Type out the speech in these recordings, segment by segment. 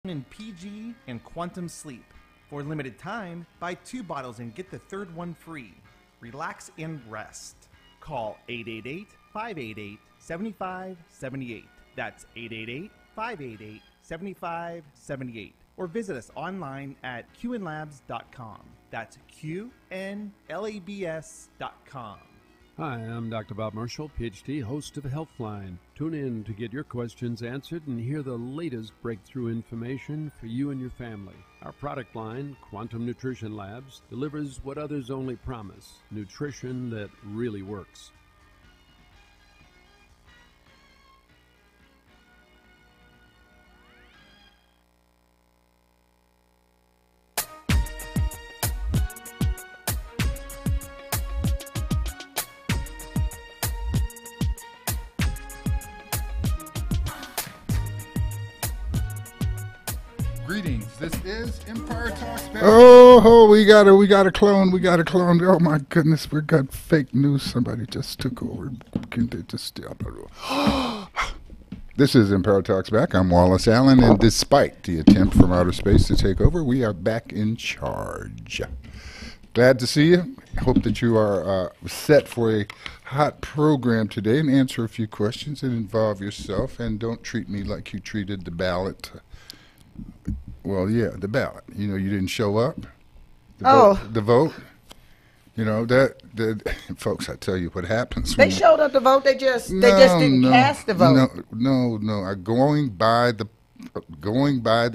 in PG and Quantum Sleep. For a limited time, buy 2 bottles and get the third one free. Relax and rest. Call 888-588-7578. That's 888-588-7578. Or visit us online at qnlabs.com. That's qnlabs.com. Hi, I'm Dr. Bob Marshall, PhD, host of Healthline. Tune in to get your questions answered and hear the latest breakthrough information for you and your family. Our product line, Quantum Nutrition Labs, delivers what others only promise, nutrition that really works. Greetings. This is Empire Talks Back. Oh, we got a clone. Oh my goodness, we got fake news. Somebody just took over. Can't they just stay out of This is Empire Talks Back. I'm Wallace Allen, and despite the attempt from outer space to take over, we are back in charge. Glad to see you. Hope that you are set for a hot program today and answer a few questions and involve yourself, and don't treat me like you treated the ballot. Well, yeah, the ballot. You know, you didn't show up. The vote. You know that folks. I tell you what happens. They showed up to vote. They just didn't cast the vote. No. Going by the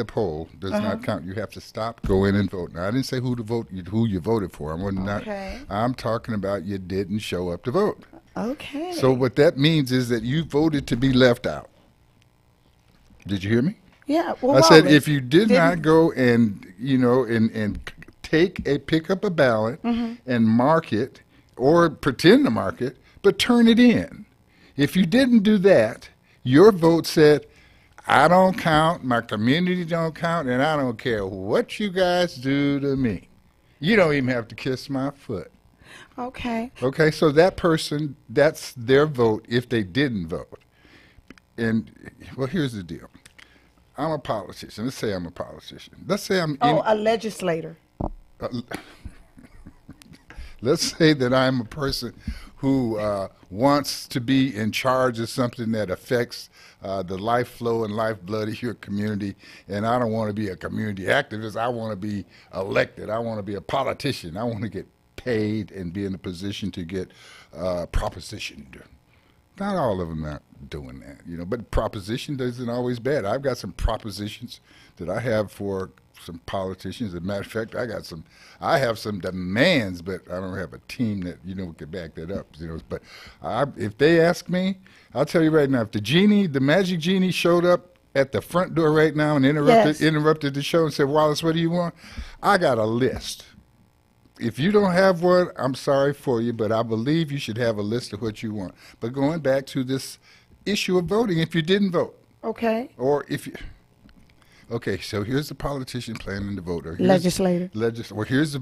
poll does not count. You have to stop, go in and vote. Now, I didn't say who you voted for. I'm talking about you didn't show up to vote. Okay. So what that means is that you voted to be left out. Did you hear me? Yeah. Well, I said if you did not go and pick up a ballot and mark it or pretend to mark it, but turn it in. If you didn't do that, your vote said, I don't count, my community don't count, and I don't care what you guys do to me. You don't even have to kiss my foot. Okay. Okay, so that person, that's their vote if they didn't vote. And, well, here's the deal. I'm a politician. Let's say I'm a politician. Let's say I'm a legislator. Let's say that I'm a person who wants to be in charge of something that affects the life flow and lifeblood of your community, and I don't want to be a community activist. I want to be elected. I want to be a politician. I want to get paid and be in a position to get propositioned. Not all of them are doing that, you know, but proposition isn't always bad. I've got some propositions that I have for some politicians. As a matter of fact, I have some demands, but I don't have a team that, you know, could back that up, you know. But if they ask me, I'll tell you right now, if the magic genie showed up at the front door right now and interrupted the show and said, Wallace, what do you want? I got a list. If you don't have one, I'm sorry for you, but I believe you should have a list of what you want. But going back to this issue of voting, if you didn't vote. Okay. Or if you... Okay, so here's the politician planning to vote. Legislator. Well, here's a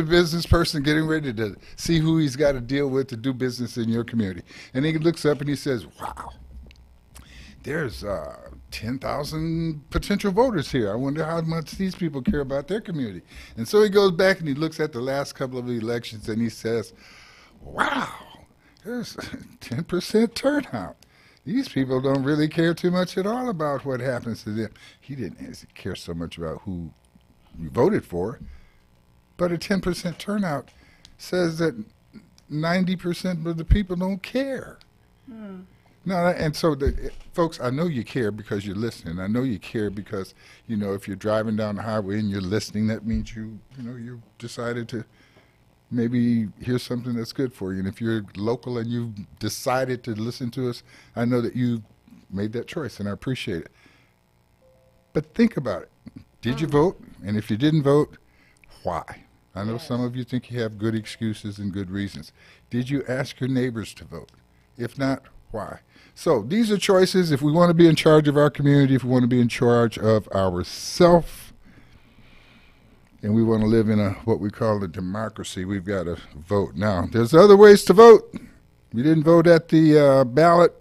business person getting ready to see who he's got to deal with to do business in your community. And he looks up and he says, wow, there's 10,000 potential voters here. I wonder how much these people care about their community. And so he goes back and he looks at the last couple of elections and he says, wow, there's 10% turnout. These people don't really care too much at all about what happens to them. He didn't care so much about who you voted for, but a 10% turnout says that 90% of the people don't care. No, and so, folks, I know you care because you're listening. I know you care because, you know, if you're driving down the highway and you're listening, that means you decided to maybe hear something that's good for you. And if you're local and you've decided to listen to us, I know that you made that choice, and I appreciate it. But think about it. Did you vote? And if you didn't vote, why? I know some of you think you have good excuses and good reasons. Did you ask your neighbors to vote? If not, why? So these are choices. If we want to be in charge of our community, if we want to be in charge of ourself, and we want to live in what we call a democracy, we've got to vote. Now, there's other ways to vote. We didn't vote at the ballot.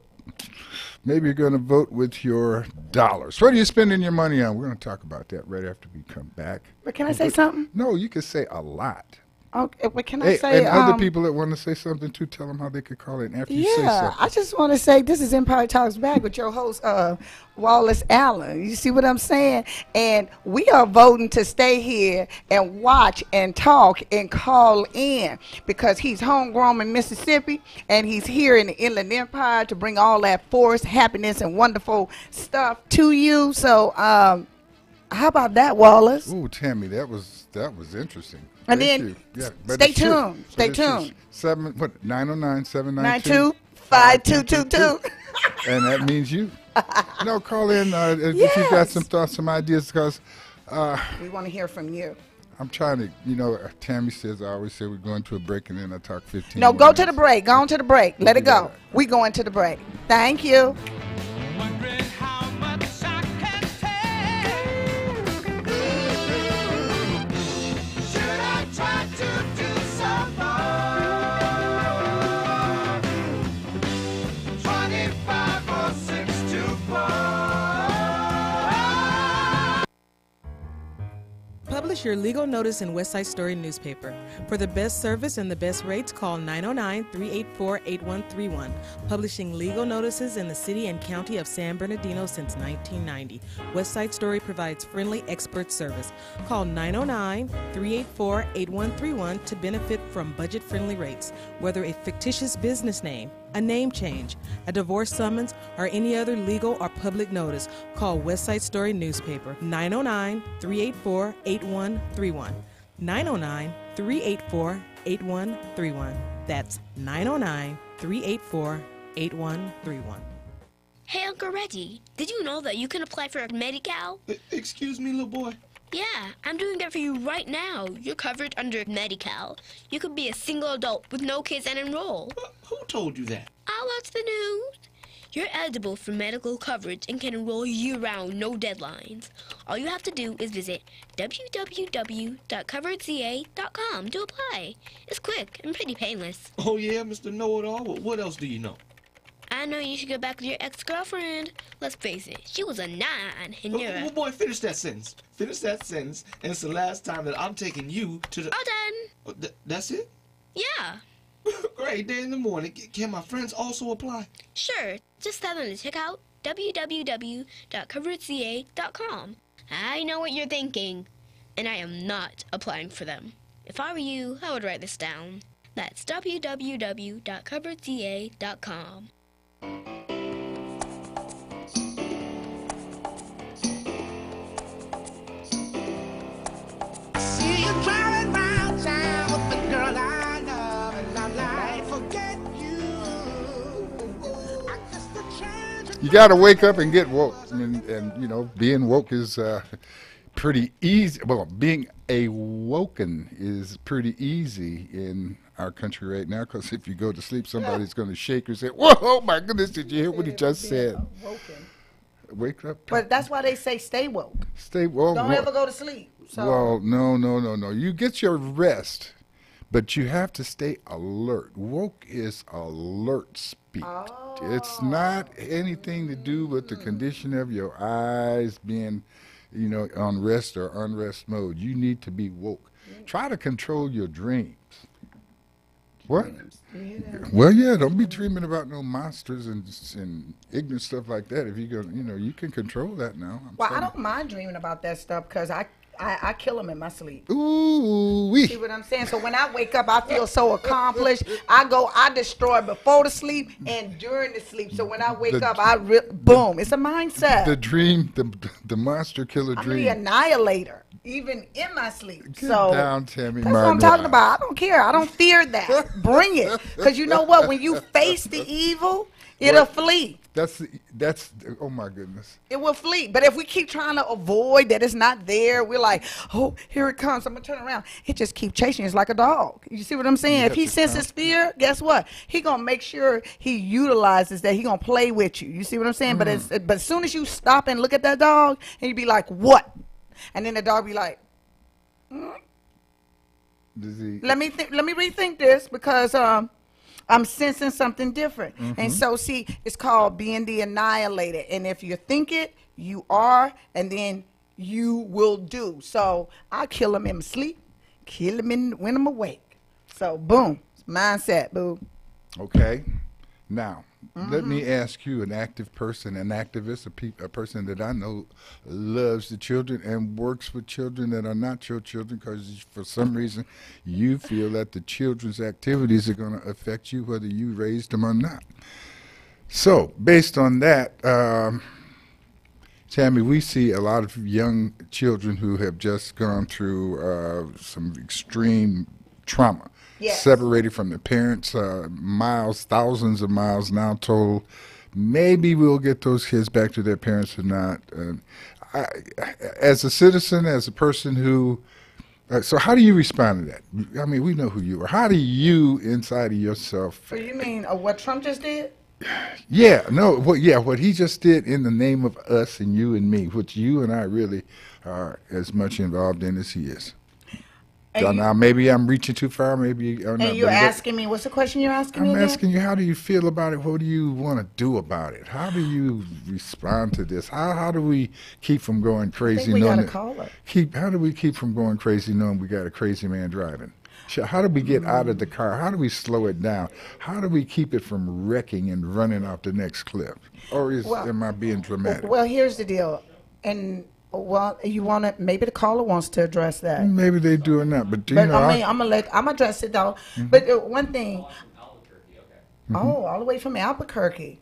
Maybe you're going to vote with your dollars. What are you spending your money on? We're going to talk about that right after we come back. But can I say something? No, you can say a lot. Okay, but can I say... And other people that want to say something too, tell them how they could call in after you say something. Yeah, I just want to say this is Empire Talks Back with your host, Wallace Allen. You see what I'm saying? And we are voting to stay here and watch and talk and call in because he's homegrown in Mississippi and he's here in the Inland Empire to bring all that force, happiness, and wonderful stuff to you. So how about that, Wallace? Ooh, Tammy, that was interesting. And then stay tuned. Stay tuned. 909-792-5222. 92522. And that means you. Call in if you've got some thoughts, some ideas, because we want to hear from you. I'm trying to, Tammy says, I always say we're going to a break and then I talk 15 No, go minutes. to the break. Go on to the break. Let it go. We going to the break. Thank you. Publish your legal notice in West Side Story newspaper. For the best service and the best rates, call 909-384-8131. Publishing legal notices in the city and county of San Bernardino since 1990. West Side Story provides friendly expert service. Call 909-384-8131 to benefit from budget-friendly rates. Whether a fictitious business name, a name change, a divorce summons, or any other legal or public notice, call West Side Story newspaper 909-384-8131. 909-384-8131. That's 909-384-8131. Hey, Uncle Reggie, did you know that you can apply for Medi-Cal? Excuse me, little boy? Yeah, I'm doing that for you right now. You're covered under Medi-Cal. You could be a single adult with no kids and enroll. Who told you that? I watch the news. You're eligible for medical coverage and can enroll year-round, no deadlines. All you have to do is visit www.coveredca.com to apply. It's quick and pretty painless. Oh, yeah, Mr. Know-It-All? Well, what else do you know? I know you should go back with your ex-girlfriend. Let's face it, she was a 9, and you're a... Oh, boy, finish that sentence. Finish that sentence, and it's the last time that I'm taking you to the... All done. Oh, that's it? Yeah. Great, day in the morning. Can my friends also apply? Sure. Just tell them to check out www.coveredca.com. I know what you're thinking, and I am not applying for them. If I were you, I would write this down. That's www.coveredca.com. See you driving round town with the girl I love, and I like forget you. I guess the change. You got to wake up and get woke. And being woke is pretty easy. Well, being awoken is pretty easy in our country right now, because if you go to sleep, somebody's going to shake you and say, whoa, oh my goodness, did you hear what he just said? Wake up. But that's why they say stay woke. Stay woke. Don't ever go to sleep. So. Well, no. You get your rest, but you have to stay alert. Woke is alert speak. Oh. It's not anything to do with the condition of your eyes being, on rest or unrest mode. You need to be woke. Try to control your dreams. What? Well, yeah, don't be dreaming about no monsters and ignorant stuff like that. If you go, you can control that now. I don't mind dreaming about that stuff because I kill them in my sleep. Ooh-wee. See what I'm saying? So when I wake up, I feel so accomplished. I destroy before the sleep and during the sleep. So when I wake up, boom. It's a mindset. The dream, the monster killer dream. I'm the annihilator, even in my sleep. Get down, Tammy. That's what I'm talking about. I don't care. I don't fear that. Bring it. Because you know what? When you face the evil, it'll flee. That's oh my goodness. It will flee. But if we keep trying to avoid that it's not there, we're like, oh, here it comes. I'm going to turn around. It just keeps chasing. It's like a dog. You see what I'm saying? If he senses fear, guess what? He going to make sure he utilizes that. He going to play with you. You see what I'm saying? But as soon as you stop and look at that dog, and you be like, what? And then the dog be like, let me rethink this because I'm sensing something different. And so, see, it's called being the annihilator. And if you think it, you are, and then you will do. So I'll kill him in my sleep, kill him when I'm awake. So, boom, mindset, boo. Okay. Now, let me ask you, an active person, an activist, a person that I know loves the children and works with children that are not your children because for some reason you feel that the children's activities are going to affect you whether you raised them or not. So, based on that, Tammy, we see a lot of young children who have just gone through some extreme trauma. Yes. Separated from their parents, miles, thousands of miles, now told maybe we'll get those kids back to their parents or not. As a citizen, as a person who, so how do you respond to that? I mean, we know who you are. How do you, inside of yourself? So you mean what Trump just did? Yeah, no, what he just did in the name of us and you and me, which you and I really are as much involved in as he is. So now maybe I'm reaching too far, maybe or not. And you're asking me, what's the question you're asking me? I'm asking you, how do you feel about it? What do you want to do about it? How do you respond to this? How do we keep from going crazy? I think we got to call it. How do we keep from going crazy knowing we got a crazy man driving? How do we get out of the car? How do we slow it down? How do we keep it from wrecking and running off the next cliff? Or am I being dramatic? Well, here's the deal. Well, you want to, maybe the caller wants to address that. Maybe they do or not, but you know. I'm address it though. But one thing. Oh, all the way from Albuquerque.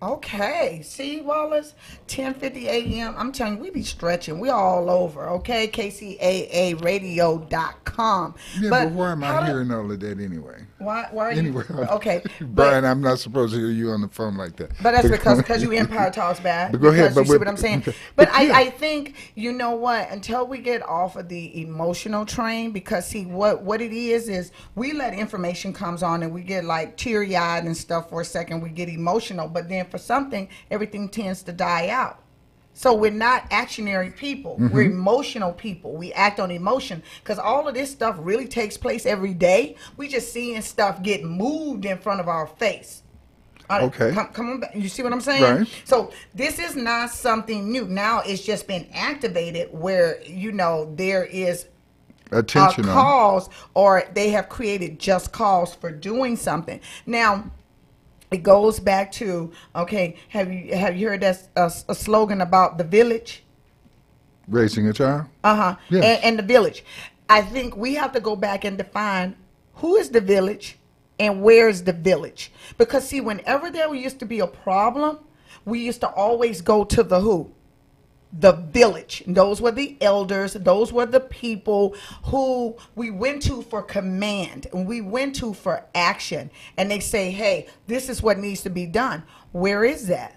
Okay, see, Wallace, 10:50 a.m. I'm telling you, we be stretching. We all over, okay? KCAARadio.com. Yeah, but why am I hearing all of that anyway? Why are you? Anyway, okay. Brian, I'm not supposed to hear you on the phone like that. But that's because you Empire Talks Back. But go ahead. But you see what I'm saying? But I think, you know what, until we get off of the emotional train, because see, what it is we let information comes on and we get like teary-eyed and stuff for a second. We get emotional, but then for something, everything tends to die out. So we're not actionary people. We're emotional people. We act on emotion because all of this stuff really takes place every day. We just seeing stuff get moved in front of our face. Okay. Come on back. You see what I'm saying? Right. So this is not something new. Now it's just been activated where, you know, there is attention a cause or they have created just cause for doing something. Now, it goes back to, okay, have you heard that a slogan about the village? Raising a child? Yes. And the village. I think we have to go back and define who is the village and where's the village. Because, see, whenever there used to be a problem, we used to always go to the who? The village. Those were the elders. Those were the people who we went to for command and we went to for action. And they say, hey, this is what needs to be done. Where is that?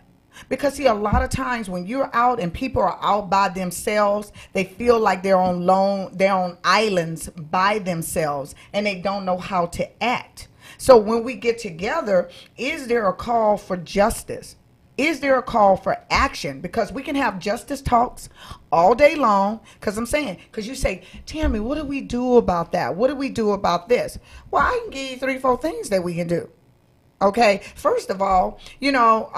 Because, see, a lot of times when you're out and people are out by themselves, they feel like they're on islands by themselves and they don't know how to act. So when we get together, is there a call for justice? Is there a call for action? Because we can have justice talks all day long. Because you say, Tammy, what do we do about that? What do we do about this? Well, I can give you 3-4 things that we can do. Okay, first of all, you know,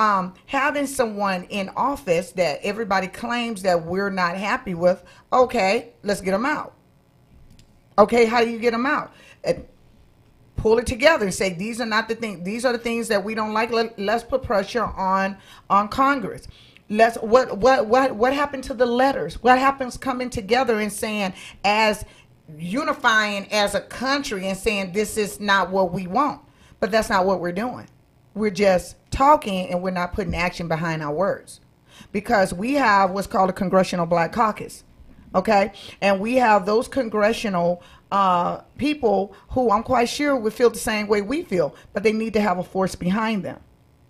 having someone in office that everybody claims that we're not happy with, okay, let's get them out. Okay, how do you get them out? Pull it together and say, these are not the things, these are the things that we don't like. Let's put pressure on Congress. What happened to the letters? What happens coming together and saying, as unifying as a country and saying this is not what we want? But that's not what we're doing. We're just talking and we're not putting action behind our words. Because we have what's called a Congressional Black Caucus. Okay? And we have those congressional people who I'm quite sure would feel the same way we feel, but they need to have a force behind them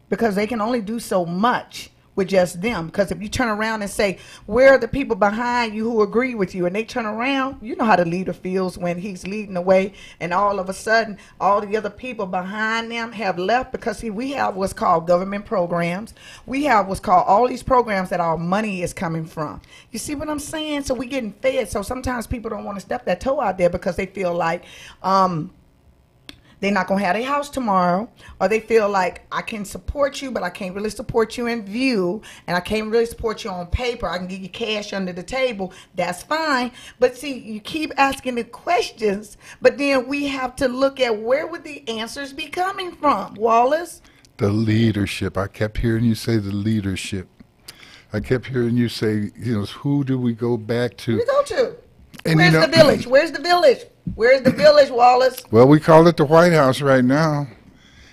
because they can only do so much with just them. Because if you turn around and say, where are the people behind you who agree with you? And they turn around, you know how the leader feels when he's leading the way and all of a sudden all the other people behind them have left. Because see, we have what's called government programs. We have what's called all these programs that our money is coming from. You see what I'm saying? So we're getting fed. So sometimes people don't want to step that toe out there because they feel like they're not going to have a house tomorrow, or they feel like I can support you, but I can't really support you in view, and I can't really support you on paper. I can give you cash under the table. That's fine. But see, you keep asking the questions, but then we have to look at where would the answers be coming from, Wallace? The leadership. I kept hearing you say the leadership. I kept hearing you say, who do we go back to? Who do we go to? And Where's the village? Where's the village? Where's the village, Wallace? Well, we call it the White House right now.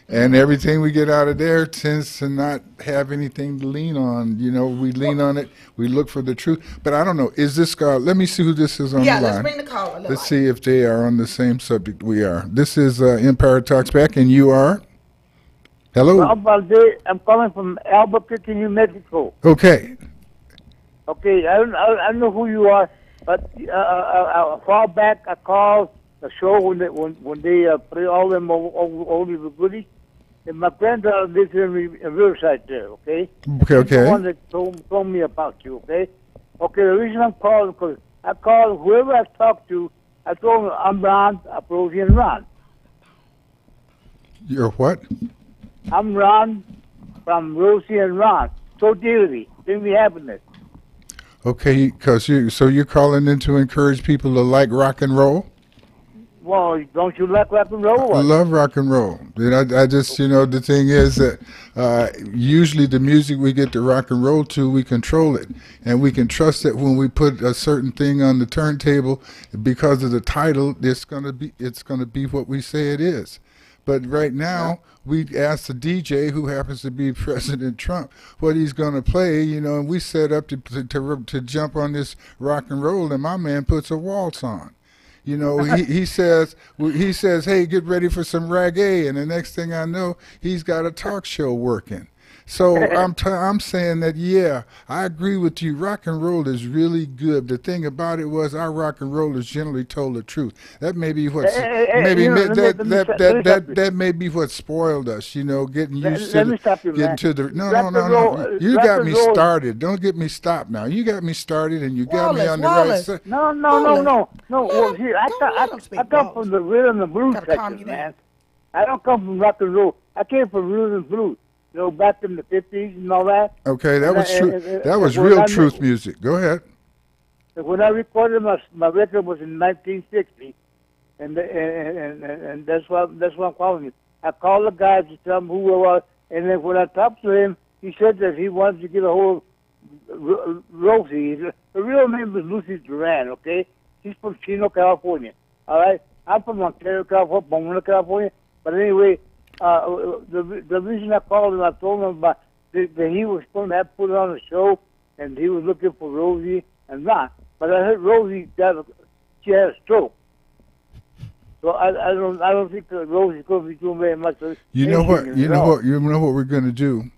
And everything we get out of there tends to not have anything to lean on. We lean on it. We look for the truth. But I don't know. Is this guy? Let me see who this is on the line. Yeah, let's bring the caller. Let's see if they are on the same subject we are. This is Empire Talks Back, and you are? Hello? I'm calling from Albuquerque, New Mexico. Okay. Okay, I don't know who you are, but a while back I called the show when they play all them oldie but goodies. And my granddaughter lives in Riverside there, okay? Okay. She's the one that told me about you, okay? Okay, the reason I'm calling, because I called whoever I talked to, I told them I'm Ron, I'm Rosie and Ron. You're what? I'm Ron from Rosie and Ron. So dearly, bring me happiness. Okay, so you're calling in to encourage people to like rock and roll? Well, don't you like rock and roll? I love rock and roll. I just, the thing is that usually the music we get to rock and roll to, we control it. And we can trust that when we put a certain thing on the turntable, because of the title, it's gonna be what we say it is. But right now, we asked the DJ, who happens to be President Trump, what he's going to play, and we set up to jump on this rock and roll, and my man puts a waltz on. He says, hey, get ready for some reggae, and the next thing I know, he's got a talk show working. So I'm saying that, yeah, I agree with you. Rock and roll is really good. The thing about it was our rock and rollers generally told the truth. That may be what that may be what spoiled us. Getting used to getting to the no. You got me started. Don't get me stopped now. You got me started, and you got me on the right side. No. Well, here I come from the rhythm and blues section, man. I don't come from rock and roll. I came from rhythm and blues. Back in the 50s and all that. Okay, that was true. That was real truth music. Go ahead. When I recorded my record was in 1960, and that's why I'm calling you. I called the guys to tell them who I was, and then when I talked to him, he said that he wanted to get a hold of Rosie. Her real name was Lucy Duran. Okay, she's from Chino, California. All right, I'm from Ontario, California, Pomona, California. But anyway. The reason I called him, I told him about that he was going to have to put on a show, and he was looking for Rosie and Ron. But I heard Rosie she had a stroke, so I don't think that Rosie's going to be doing very much. You know what we're going to do?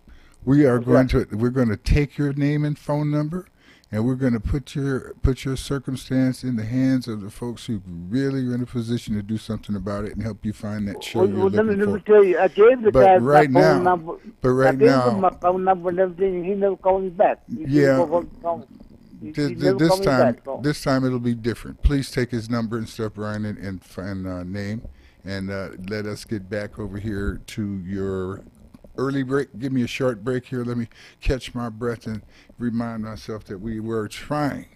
We're going to take your name and phone number, and we're going to put your circumstance in the hands of the folks who really are in a position to do something about it and help you find that show you're looking for. Let me tell you, I gave the guy my phone number. I gave him my phone number and everything, and he never called me back. This time it'll be different. Please take his number and stuff, Brian, and name, and let us get back over here to your early break. Give me a short break here. Let me catch my breath and remind myself that we were trying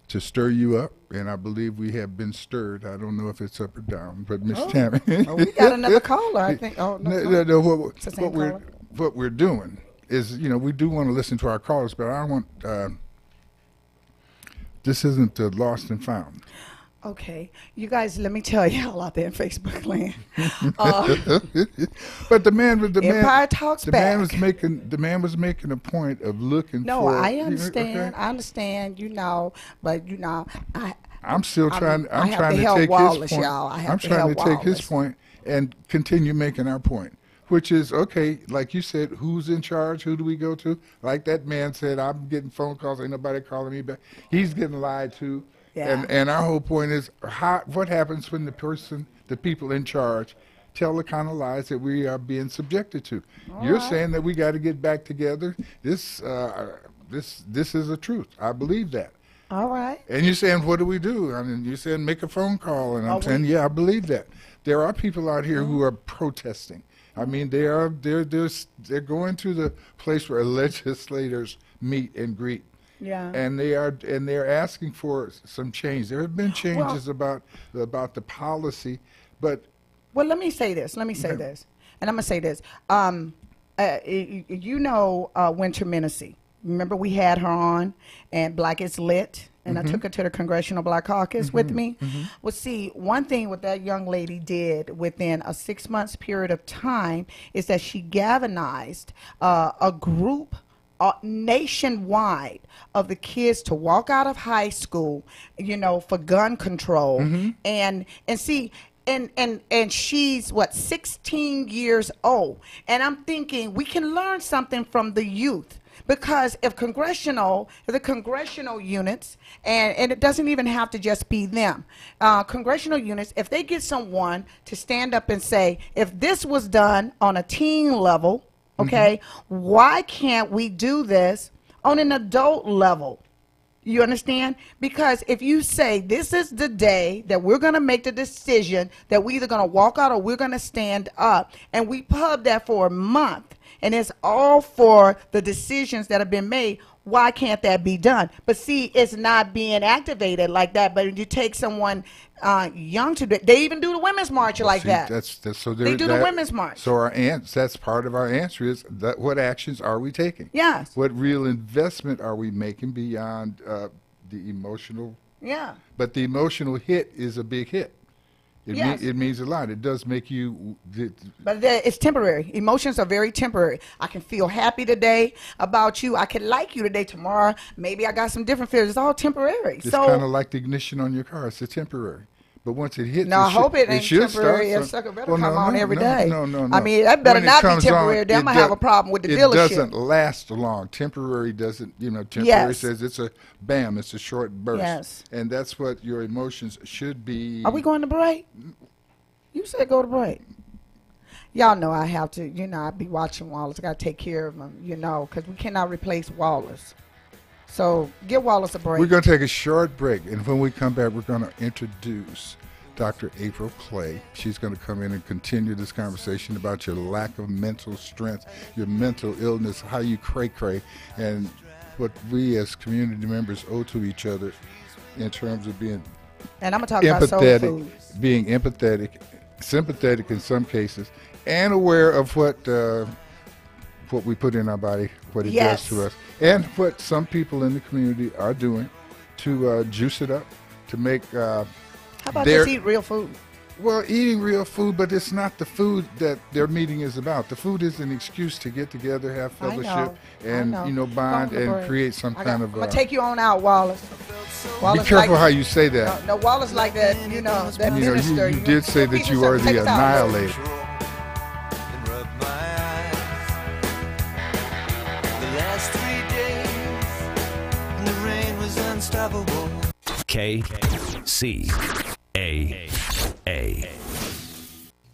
to stir you up, and I believe we have been stirred. I don't know if it's up or down, but Miss Tammy. We got another caller, I think. Oh, no. What we're doing is, we do want to listen to our callers, but I don't want, this isn't lost and found. Okay, you guys, let me tell y'all out there in Facebook land. But the man was making a point of looking. No, for. I understand. I understand. But I'm still trying. I'm trying to take his point. I'm trying to take his point and continue making our point, which is okay. Like you said, who's in charge? Who do we go to? Like that man said, I'm getting phone calls. Ain't nobody calling me back. He's getting lied to. Yeah. And our whole point is what happens when the people in charge tell the kind of lies that we are being subjected to. You're saying that we got to get back together. This is the truth. I believe that. All right. And you're saying, what do we do? I mean, you're saying make a phone call, and I'm saying, yeah, I believe that. there are people out here who are protesting. I mean, they're going to the place where legislators meet and greet. Yeah. And they're asking for some change. There have been changes about the policy, but well, let me say this. And I'm gonna say this. Winter Menacee. Remember we had her on, and Black is Lit, and I took her to the Congressional Black Caucus with me. Well, see, one thing what that young lady did within a 6 months period of time is that she galvanized a group nationwide of the kids to walk out of high school, for gun control, and see. And she's 16 years old, and I'm thinking we can learn something from the youth, because if the congressional units, and it doesn't even have to just be them, congressional units, if they get someone to stand up and say, if this was done on a teen level, okay, why can't we do this on an adult level? You understand? Because if you say this is the day that we're going to make the decision that we're either going to walk out or we're going to stand up, and we pub that for a month, and it's all for the decisions that have been made, why can't that be done? But see, it's not being activated like that. But you take someone young to do it. They even do the Women's March like that. So they do the Women's March. So that's part of our answer is that what actions are we taking? Yes. What real investment are we making beyond the emotional? Yeah. But the emotional hit is a big hit. It means a lot. It does make you. But it's temporary. Emotions are very temporary. I can feel happy today about you. I can like you today. Tomorrow, maybe I got some different feelings. It's all temporary. It's kind of like the ignition on your car. It's a temporary. But once it hits, I hope it ain't temporary. That sucker better come on every day. No. I mean, that better not be temporary. Then I'm going to have a problem with the dealership. It doesn't last long. Temporary doesn't, temporary says it's a bam, it's a short burst. Yes. And that's what your emotions should be. Are we going to break? You said go to break. Y'all know I have to, I be watching Wallace. I got to take care of him, because we cannot replace Wallace. So give Wallace a break. We're going to take a short break, and when we come back, we're going to introduce Dr. April Clay. She's going to come in and continue this conversation about your lack of mental strength, your mental illness, how you cray-cray, and what we as community members owe to each other in terms of being and I'm gonna talk about soul food. Being empathetic, sympathetic in some cases, and aware of what we put in our body, what it does to us, and what some people in the community are doing to juice it up, to make how about just eat real food? Well, eating real food, but it's not the food that their meeting is about. The food is an excuse to get together, have fellowship, and bond and create some kind of. I'm gonna take you on out, Wallace. Be careful how you say that. No, Wallace like that. That minister. You did say that you are the annihilator. KCAA.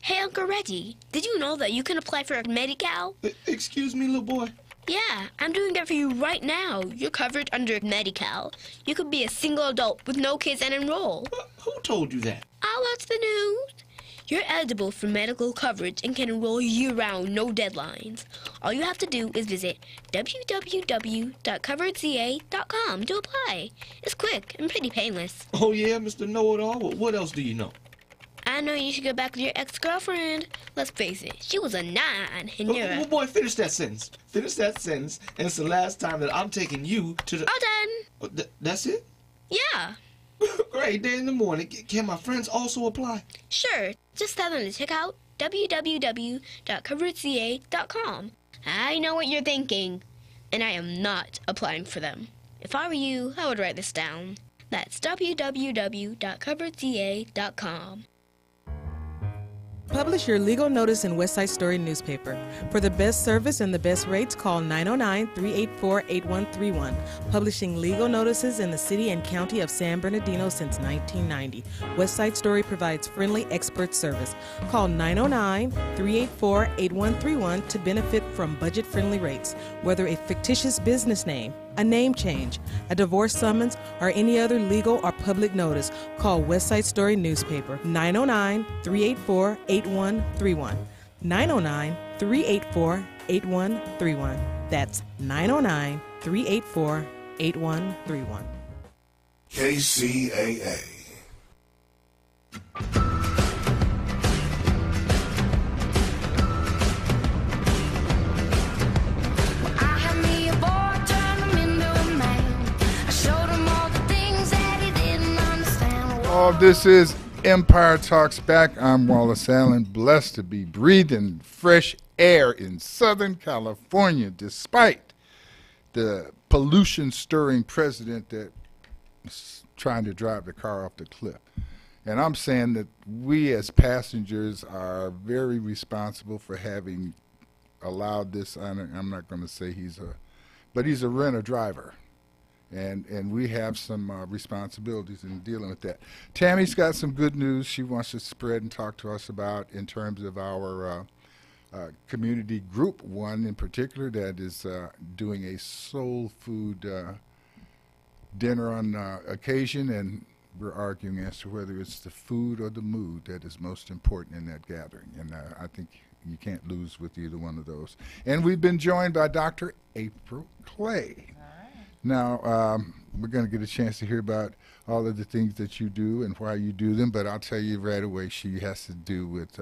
Hey, Uncle Reggie, did you know that you can apply for Medi-Cal? Excuse me, little boy? Yeah, I'm doing that for you right now. You're covered under Medi-Cal. You could be a single adult with no kids and enroll. Who told you that? I'll watch the news. You're eligible for medical coverage and can enroll year-round, no deadlines. All you have to do is visit www.coveredca.com to apply. It's quick and pretty painless. Oh, yeah, Mr. Know-It-All? Well, what else do you know? I know you should go back with your ex-girlfriend. Let's face it, she was a 9, and you're a... Oh, boy, finish that sentence. Finish that sentence, and it's the last time that I'm taking you to the... All done. Oh, that's it? Yeah. Great, day in the morning. Can my friends also apply? Sure. Just tell them to check out www.coveredca.com. I know what you're thinking, and I am not applying for them. If I were you, I would write this down. That's www.coveredca.com. Publish your legal notice in West Side Story newspaper. For the best service and the best rates, call 909-384-8131. Publishing legal notices in the city and county of San Bernardino since 1990. West Side Story provides friendly expert service. Call 909-384-8131 to benefit from budget-friendly rates. Whether a fictitious business name, a name change, a divorce summons, or any other legal or public notice, call Westside Story Newspaper 909-384-8131. 909-384-8131. That's 909-384-8131. KCAA. Oh, this is Empire Talks Back. I'm Wallace Allen, blessed to be breathing fresh air in Southern California, despite the pollution-stirring president that is trying to drive the car off the cliff. And I'm saying that we as passengers are very responsible for having allowed this. I'm not going to say he's a rent-a-driver. And we have some responsibilities in dealing with that. Tammy's got some good news she wants to spread and talk to us about in terms of our community group, one in particular that is doing a soul food dinner on occasion, and we're arguing as to whether it's the food or the mood that is most important in that gathering. And I think you can't lose with either one of those. And we've been joined by Dr. April Clay. Now, we're going to get a chance to hear about all of the things that you do and why you do them, but I'll tell you right away, she has to do with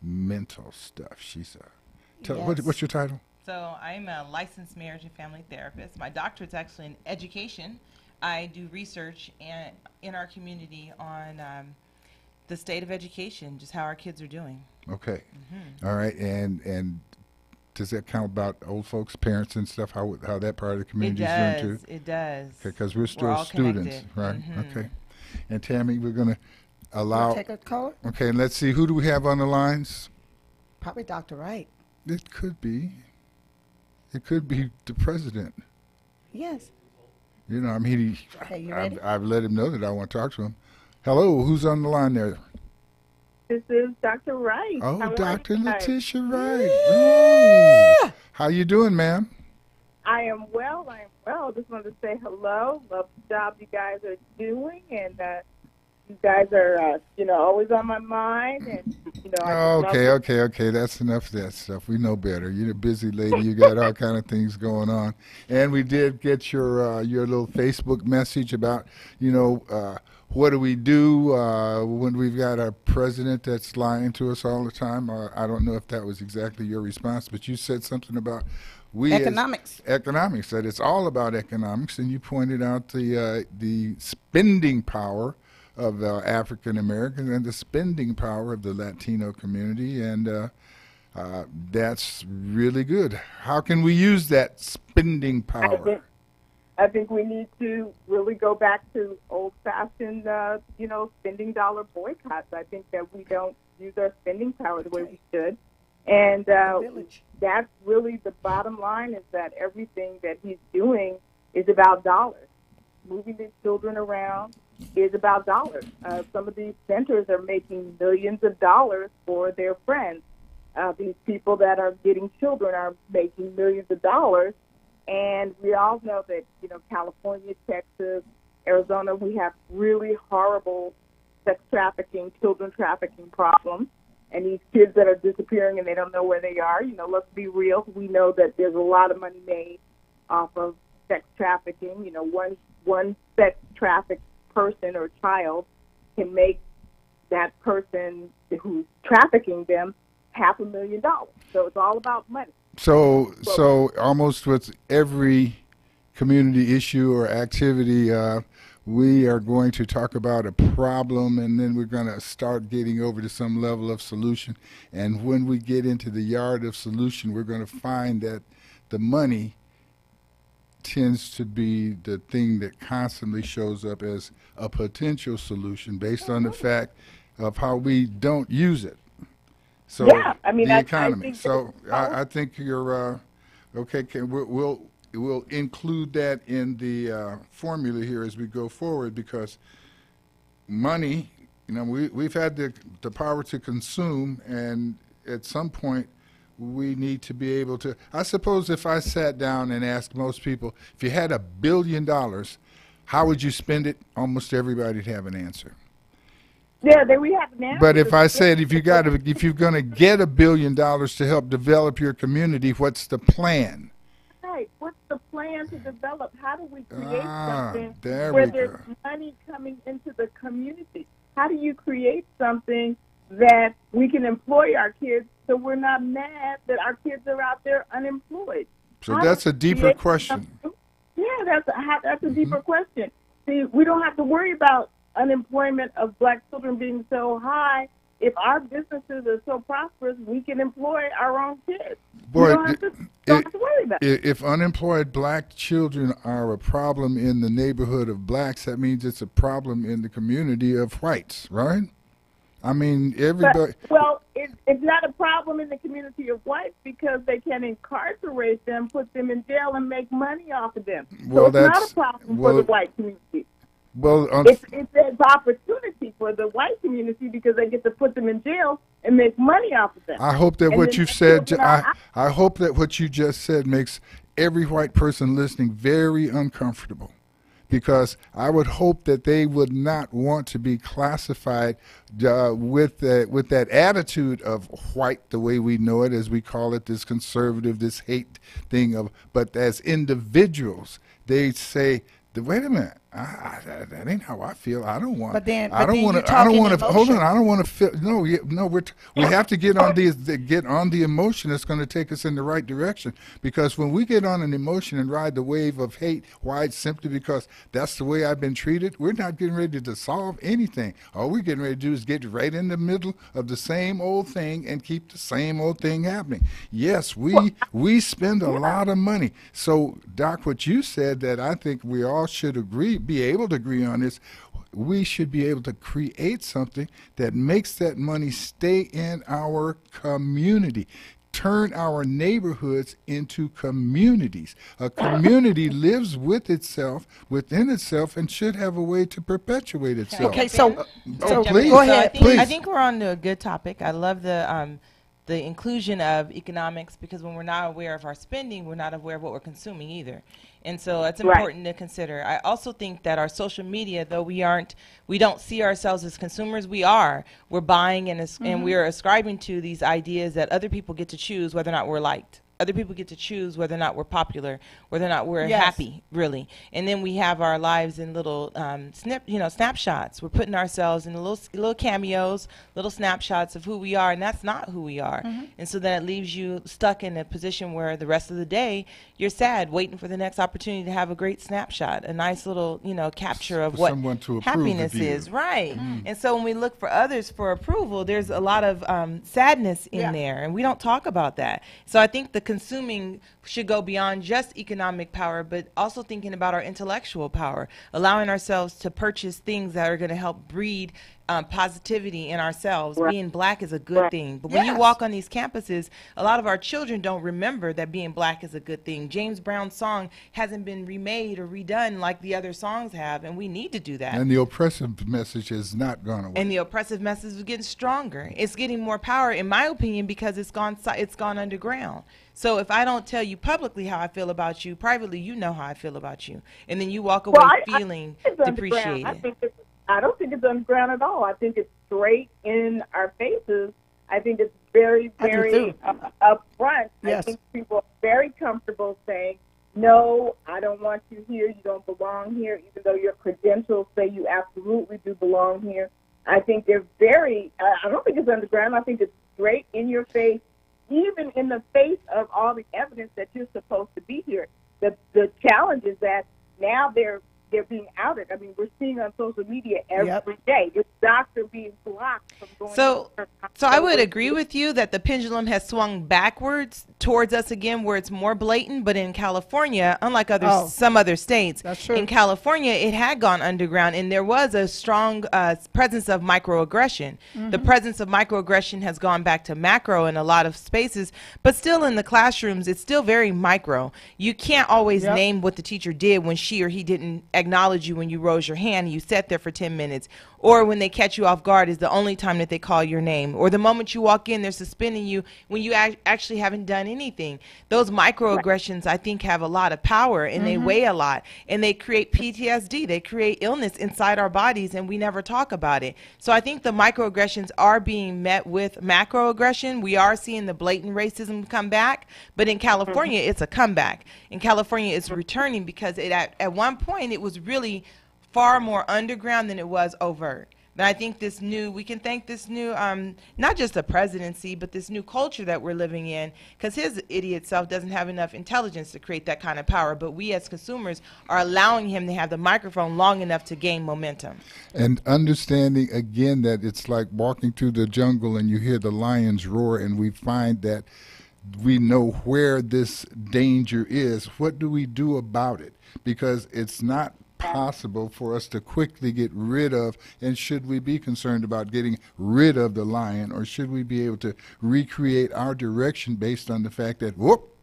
mental stuff. She's what's your title? So I'm a licensed marriage and family therapist. My doctorate's actually in education. I do research in our community on the state of education, just how our kids are doing. Okay. Mm-hmm. All right. And does that count about old folks, parents and stuff, how that part of the community is doing too? It does. Okay, because we're still students, right? Mm-hmm. Okay. And Tammy, we're going to allow. Take a call. Okay, and let's see, who do we have on the lines? Probably Dr. Wright. It could be. It could be the president. Yes. You know, I mean, you ready? I've let him know that I want to talk to him. Hello, who's on the line there? This is Dr. Wright. Oh, Dr. Letitia Wright. Yeah. How you doing, ma'am? I am well. Just wanted to say hello. Love the job you guys are doing, and you guys are, always on my mind. And Okay. That's enough of that stuff. We know better. You're a busy lady. You got all kind of things going on, and we did get your little Facebook message about, what do we do when we've got a president that's lying to us all the time? I don't know if that was exactly your response, but you said something about economics, that it's all about economics, and you pointed out the spending power of African Americans and the spending power of the Latino community, and that's really good. How can we use that spending power? I think we need to really go back to old-fashioned, spending dollar boycotts. I think that we don't use our spending power the way we should. And that's really the bottom line, is that everything that he's doing is about dollars. Moving the children around is about dollars. Some of these centers are making millions of dollars for their friends. These people that are getting children are making millions of dollars. And we all know that, California, Texas, Arizona, we have really horrible sex trafficking, children trafficking problems. And these kids that are disappearing and they don't know where they are, let's be real. We know that there's a lot of money made off of sex trafficking. One sex trafficked person or child can make that person who's trafficking them $500,000. So it's all about money. So almost with every community issue or activity, we are going to talk about a problem, and then we're going to start getting over to some level of solution. And when we get into the yard of solution, we're going to find that the money tends to be the thing that constantly shows up as a potential solution based on the fact of how we don't use it. So yeah, I mean, the economy. I think you're okay. We'll include that in the formula here as we go forward, because money, we've had the power to consume, and at some point we need to be able to. I suppose if I sat down and asked most people, if you had $1 billion, how would you spend it? Almost everybody'd have an answer. Yeah, then we have an answer. But if I said if you're going to get $1 billion to help develop your community, what's the plan? Right. What's the plan to develop? How do we create something there where we there's go. money coming into the community? How do you create something that we can employ our kids so we're not mad that our kids are out there unemployed? So that's a deeper question. Yeah, that's a deeper question. See, we don't have to worry about unemployment of black children being so high. If our businesses are so prosperous, we can employ our own kids. Boy, we don't have to worry about it. If unemployed black children are a problem in the neighborhood of blacks, that means it's a problem in the community of whites, right? I mean, everybody. Well, it's not a problem in the community of whites because they can incarcerate them, put them in jail, and make money off of them. Well, so it's that's, not a problem for the white community. Well, it's opportunity for the white community because they get to put them in jail and make money off of them. I hope that what you've said, I hope that what you just said makes every white person listening very uncomfortable, because I would hope that they would not want to be classified with that attitude of white, the way we know it, as we call it, this conservative, this hate thing of, but as individuals, they say, wait a minute, that ain't how I feel. I don't want. I don't want to. Hold on. I don't want to feel. No. We have to get on the emotion that's going to take us in the right direction. Because when we get on an emotion and ride the wave of hate, why it's simply because that's the way I've been treated. We're not getting ready to solve anything. All we're getting ready to do is get right in the middle of the same old thing and keep the same old thing happening. Yes, we spend a lot of money. So, Doc, what you said that I think we all should be able to agree on is we should be able to create something that makes that money stay in our community. Turn our neighborhoods into communities. A community lives within itself, and should have a way to perpetuate itself. Okay, so please, go ahead. I think we're on to a good topic. I love the inclusion of economics, because when we're not aware of our spending, we're not aware of what we're consuming either. And so it's important to consider. I also think that our social media, though we don't see ourselves as consumers, we're buying and we're ascribing to these ideas that other people get to choose whether or not we're liked. Other people get to choose whether or not we're popular, whether or not we're happy, really. And then we have our lives in little snapshots. We're putting ourselves in little cameos, little snapshots of who we are, and that's not who we are. And so then it leaves you stuck in a position where the rest of the day you're sad, waiting for the next opportunity to have a great snapshot, a nice little capture of what happiness is. Right. And so when we look for others for approval, there's a lot of sadness in there, and we don't talk about that. So I think the consuming should go beyond just economic power, but also thinking about our intellectual power, allowing ourselves to purchase things that are going to help breed positivity in ourselves. Being black is a good thing. But when you walk on these campuses, a lot of our children don't remember that being black is a good thing. James Brown's song hasn't been remade or redone like the other songs have, and we need to do that. And the oppressive message has not gone away. And the oppressive message is getting stronger. It's getting more power, in my opinion, because it's gone underground. So if I don't tell you publicly how I feel about you, privately you know how I feel about you. And then you walk away feeling depreciated. I don't think it's underground at all. I think it's straight in our faces. I think it's very, very upfront. I think people are very comfortable saying, no, I don't want you here. You don't belong here, even though your credentials say you absolutely do belong here. I think they're very, I don't think it's underground. I think it's straight in your face, even in the face of all the evidence that you're supposed to be here. The challenge is that now they're being outed. I mean, we're seeing on social media every day this doctor being blocked from going. So I would agree with you that the pendulum has swung backwards towards us again, where it's more blatant. But in California, unlike some other states, in California it had gone underground, and there was a strong presence of microaggression. The presence of microaggression has gone back to macro in a lot of spaces, but still in the classrooms, it's still very micro. You can't always name what the teacher did when she or he didn't acknowledge you when you rose your hand and you sat there for 10 minutes, or when they catch you off guard is the only time that they call your name, or the moment you walk in they're suspending you when you actually haven't done anything. Those microaggressions, I think, have a lot of power, and they weigh a lot, and they create PTSD. They create illness inside our bodies, and we never talk about it. So I think the microaggressions are being met with macroaggression. We are seeing the blatant racism come back, but in California, it's a comeback. In California, it's returning because at one point, it was really far more underground than it was overt. But I think we can thank this new, not just the presidency, but this new culture that we're living in, because his idiot self doesn't have enough intelligence to create that kind of power. But we as consumers are allowing him to have the microphone long enough to gain momentum. And understanding, again, that it's like walking through the jungle and you hear the lions roar, and we find that we know where this danger is. What do we do about it? Because it's not possible for us to quickly get rid of, and should we be concerned about getting rid of the lion, or should we be able to recreate our direction based on the fact that, whoop,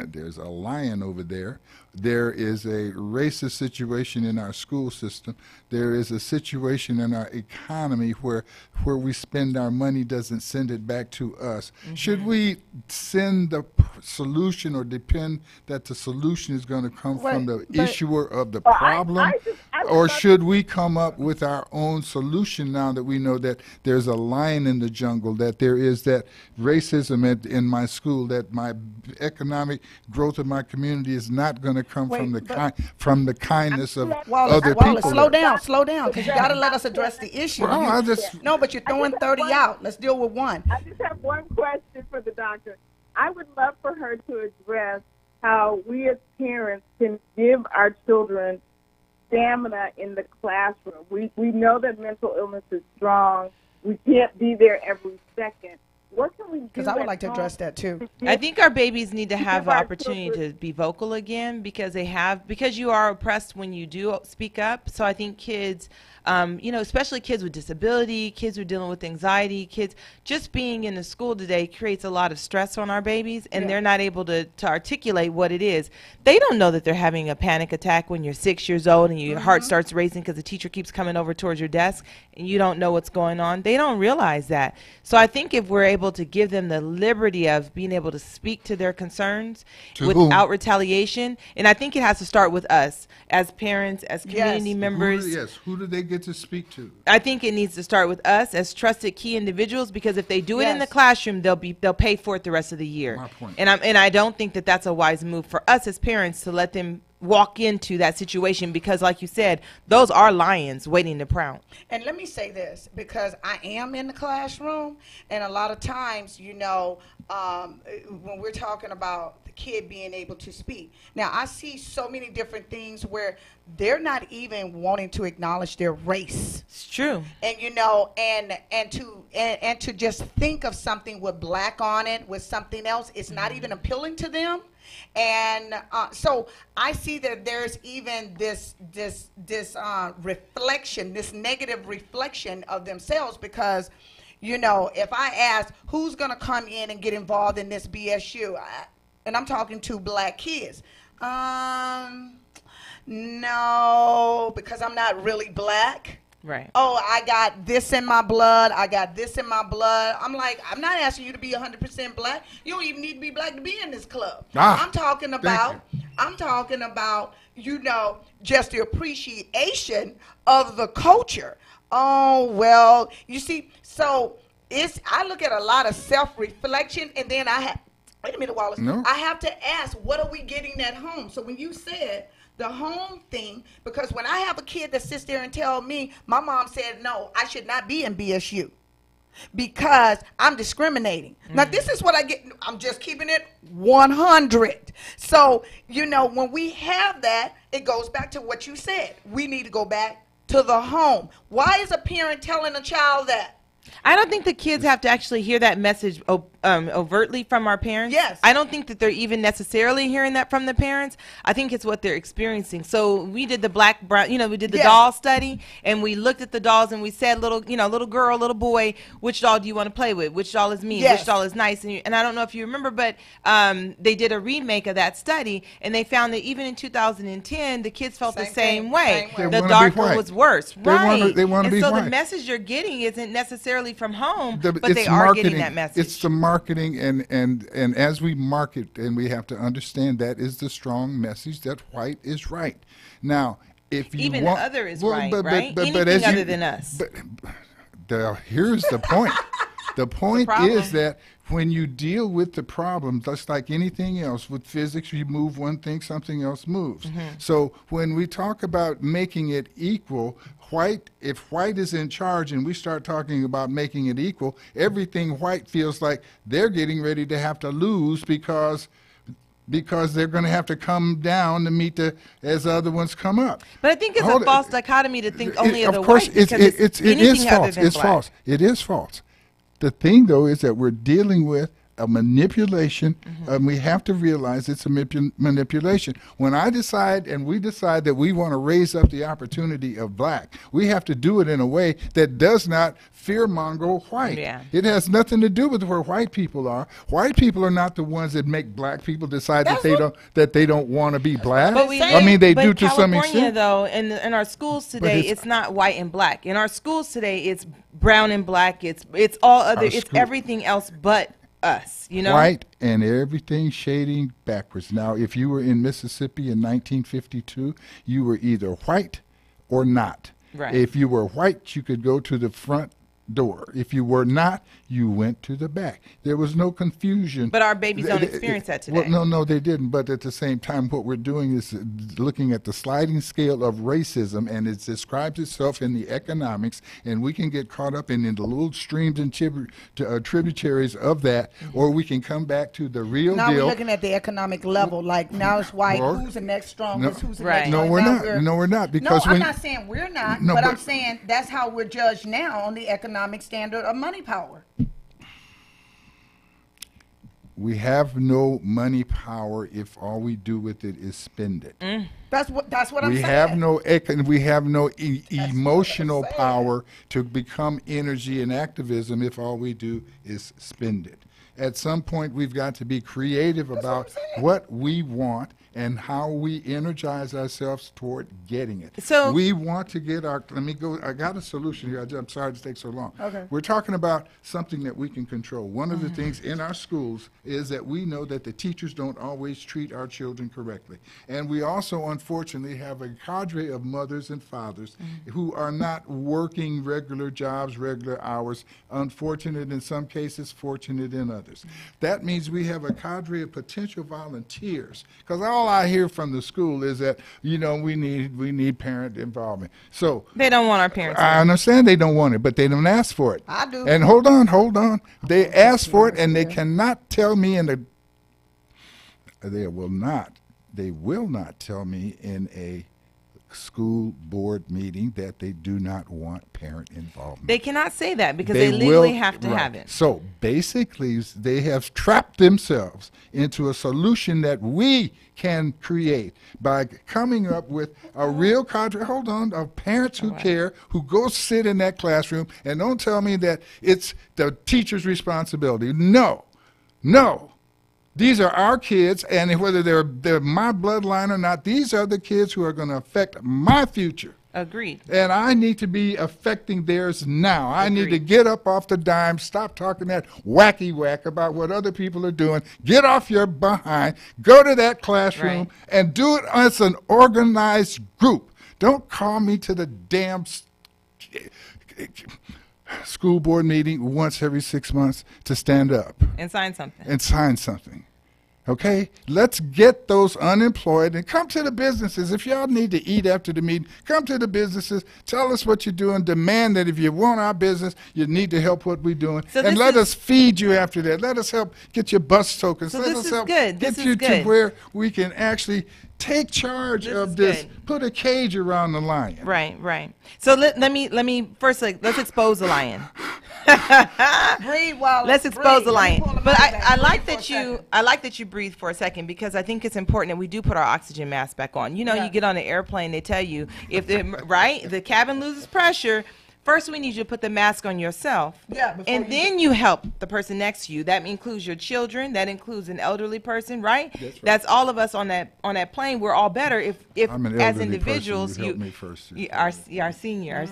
there's a lion over there. There is a racist situation in our school system. There is a situation in our economy where we spend our money doesn't send it back to us. Should we send the solution, or depend that the solution is going to come from the issuer of the problem? Or should we come up with our own solution now that we know that there's a lion in the jungle, that there is that racism in my school, that my economic growth of my community is not going to come from the kindness of other people? Slow down, because you got to let us address the issue. Well, no, but you're throwing 30 out. Let's deal with one. I just have one question for the doctor. I would love for her to address how we as parents can give our children stamina in the classroom. We know that mental illness is strong. We can't be there every second. What can we do? Because I would like to address that too. I think our babies need to have an opportunity to be vocal again, because you are oppressed when you do speak up. So I think kids, especially kids with disability, kids who are dealing with anxiety, kids just being in the school today creates a lot of stress on our babies, and they're not able to articulate what it is. They don't know that they're having a panic attack when you're 6 years old and your heart starts racing because the teacher keeps coming over towards your desk and you don't know what's going on. They don't realize that. So I think if we're able to give them the liberty of being able to speak to their concerns without retaliation, and I think it has to start with us as parents, as community members. Who do they get to speak to? I think it needs to start with us as trusted key individuals, because if they do it in the classroom, they'll pay for it the rest of the year. My point. And I don't think that that's a wise move for us as parents to let them walk into that situation, because like you said, those are lions waiting to pounce. And let me say this, because I am in the classroom, and a lot of times, when we're talking about the kid being able to speak, now I see so many different things where they're not even wanting to acknowledge their race. It's true. And and to just think of something with black on it, with something else, it's not even appealing to them. And so I see that there's even this reflection, this negative reflection of themselves, because, if I ask who's going to come in and get involved in this BSU, and I'm talking to black kids, no, because I'm not really black. Right. Oh, I got this in my blood. I got this in my blood. I'm like, I'm not asking you to be 100% black. You don't even need to be black to be in this club. I'm talking about, just the appreciation of the culture. Oh, well, you see, so I look at a lot of self-reflection, and then wait a minute, Wallace. No. I have to ask, what are we getting at home? So when you said the home thing, because when I have a kid that sits there and tell me, my mom said, no, I should not be in BSU because I'm discriminating. Now, this is what I get. I'm just keeping it 100. So, when we have that, it goes back to what you said. We need to go back to the home. Why is a parent telling a child that? I don't think the kids have to actually hear that message overtly from our parents. Yes. I don't think that they're even necessarily hearing that from the parents. I think it's what they're experiencing. So we did the black, brown, we did the doll study, and we looked at the dolls and we said, little girl, little boy, which doll do you want to play with? Which doll is mean? Yes. Which doll is nice? And I don't know if you remember, but they did a remake of that study, and they found that even in 2010, the kids felt the same way. The darker was worse. They want to be so white. the message you're getting isn't necessarily from home, but it's they are getting that message. It's the marketing, and as we market, and we have to understand that is the strong message that white is right. Now, if you even want, other is right? Anything as other than us. Here's the point. The point is that when you deal with the problem, just like anything else, with physics, you move one thing, something else moves. So when we talk about making it equal, if white is in charge and we start talking about making it equal, everything white feels like they're getting ready to have to lose because they're going to have to come down to meet as the other ones come up. But I think it's a false dichotomy to think only of the course, white, because it is false. It's false. It is false. The thing, though, is that we're dealing with a manipulation, and we have to realize it's a manipulation. When I decide and we decide that we want to raise up the opportunity of black, we have to do it in a way that does not fearmonger white. Yeah. It has nothing to do with where white people are. White people are not the ones that make black people decide that they don't want to be black. But they do to some extent. California, though, in our schools today, it's not white and black. In our schools today, it's brown and black. It's all other. It's everything else but us, White and everything shading backwards. Now, if you were in Mississippi in 1952, you were either white or not. Right. If you were white, you could go to the front door. If you were not, you went to the back. There was no confusion. But our babies don't experience that today. Well, no, they didn't. But at the same time, what we're doing is looking at the sliding scale of racism, and it describes itself in the economics, and we can get caught up in the little streams and tributaries of that, or we can come back to the real now deal. Now we're looking at the economic level. Like, now it's white. Who's the next strongest? Who's the next No, we're not. No, we're not. Because I'm not saying we're not, but I'm saying that's how we're judged now on the economic standard of money power. We have no money power if all we do with it is spend it. That's what I'm saying. We have no emotional power to become energy and activism if all we do is spend it. At some point, we've got to be creative about what we want and how we energize ourselves toward getting it. So we want to get I got a solution here. I'm sorry to take so long. Okay. We're talking about something that we can control. One of the things in our schools is that we know that the teachers don't always treat our children correctly. And we also, unfortunately, have a cadre of mothers and fathers who are not working regular jobs, regular hours, unfortunate in some cases, fortunate in others. That means we have a cadre of potential volunteers, because all I hear from the school is that, we need parent involvement. So they don't want our parents. I understand they don't want it, but they don't ask for it. I do. And hold on. They ask for it, and they cannot tell me they will not tell me in a school board meeting that they do not want parent involvement. They cannot say that because they legally have to have it. So basically, they have trapped themselves into a solution that we can create by coming up with a real cadre, of parents who care, who go sit in that classroom, and don't tell me that it's the teacher's responsibility. No. These are our kids, and whether they're my bloodline or not, these are the kids who are going to affect my future. Agreed. And I need to be affecting theirs now. I need to get up off the dime, stop talking that wacky whack about what other people are doing, get off your behind, go to that classroom, and do it as an organized group. Don't call me to the damn school board meeting once every 6 months to stand up. And sign something. Okay? Let's get those unemployed and come to the businesses. If y'all need to eat after the meeting, come to the businesses. Tell us what you're doing. Demand that if you want our business, you need to help what we're doing. And let us feed you after that. Let us help get your bus tokens. Let us help get you to where we can actually take charge of this. Put a cage around the lion. Right. So let me first, let's expose the lion. Breathe while Let's expose breathe. the Let me lion. pull the But mic back. I like Breathe that for a you second. I like that you breathe for a second, because I think it's important that we do put our oxygen mask back on. You know, Yeah. you get on an airplane, they tell you if the cabin loses pressure. First, we need you to put the mask on yourself. Yeah, before and you then you help the person next to you. That includes your children. That includes an elderly person, right? That's right. That's all of us on that plane. We're all better if I'm an as elderly individuals person. You help me first. our senior.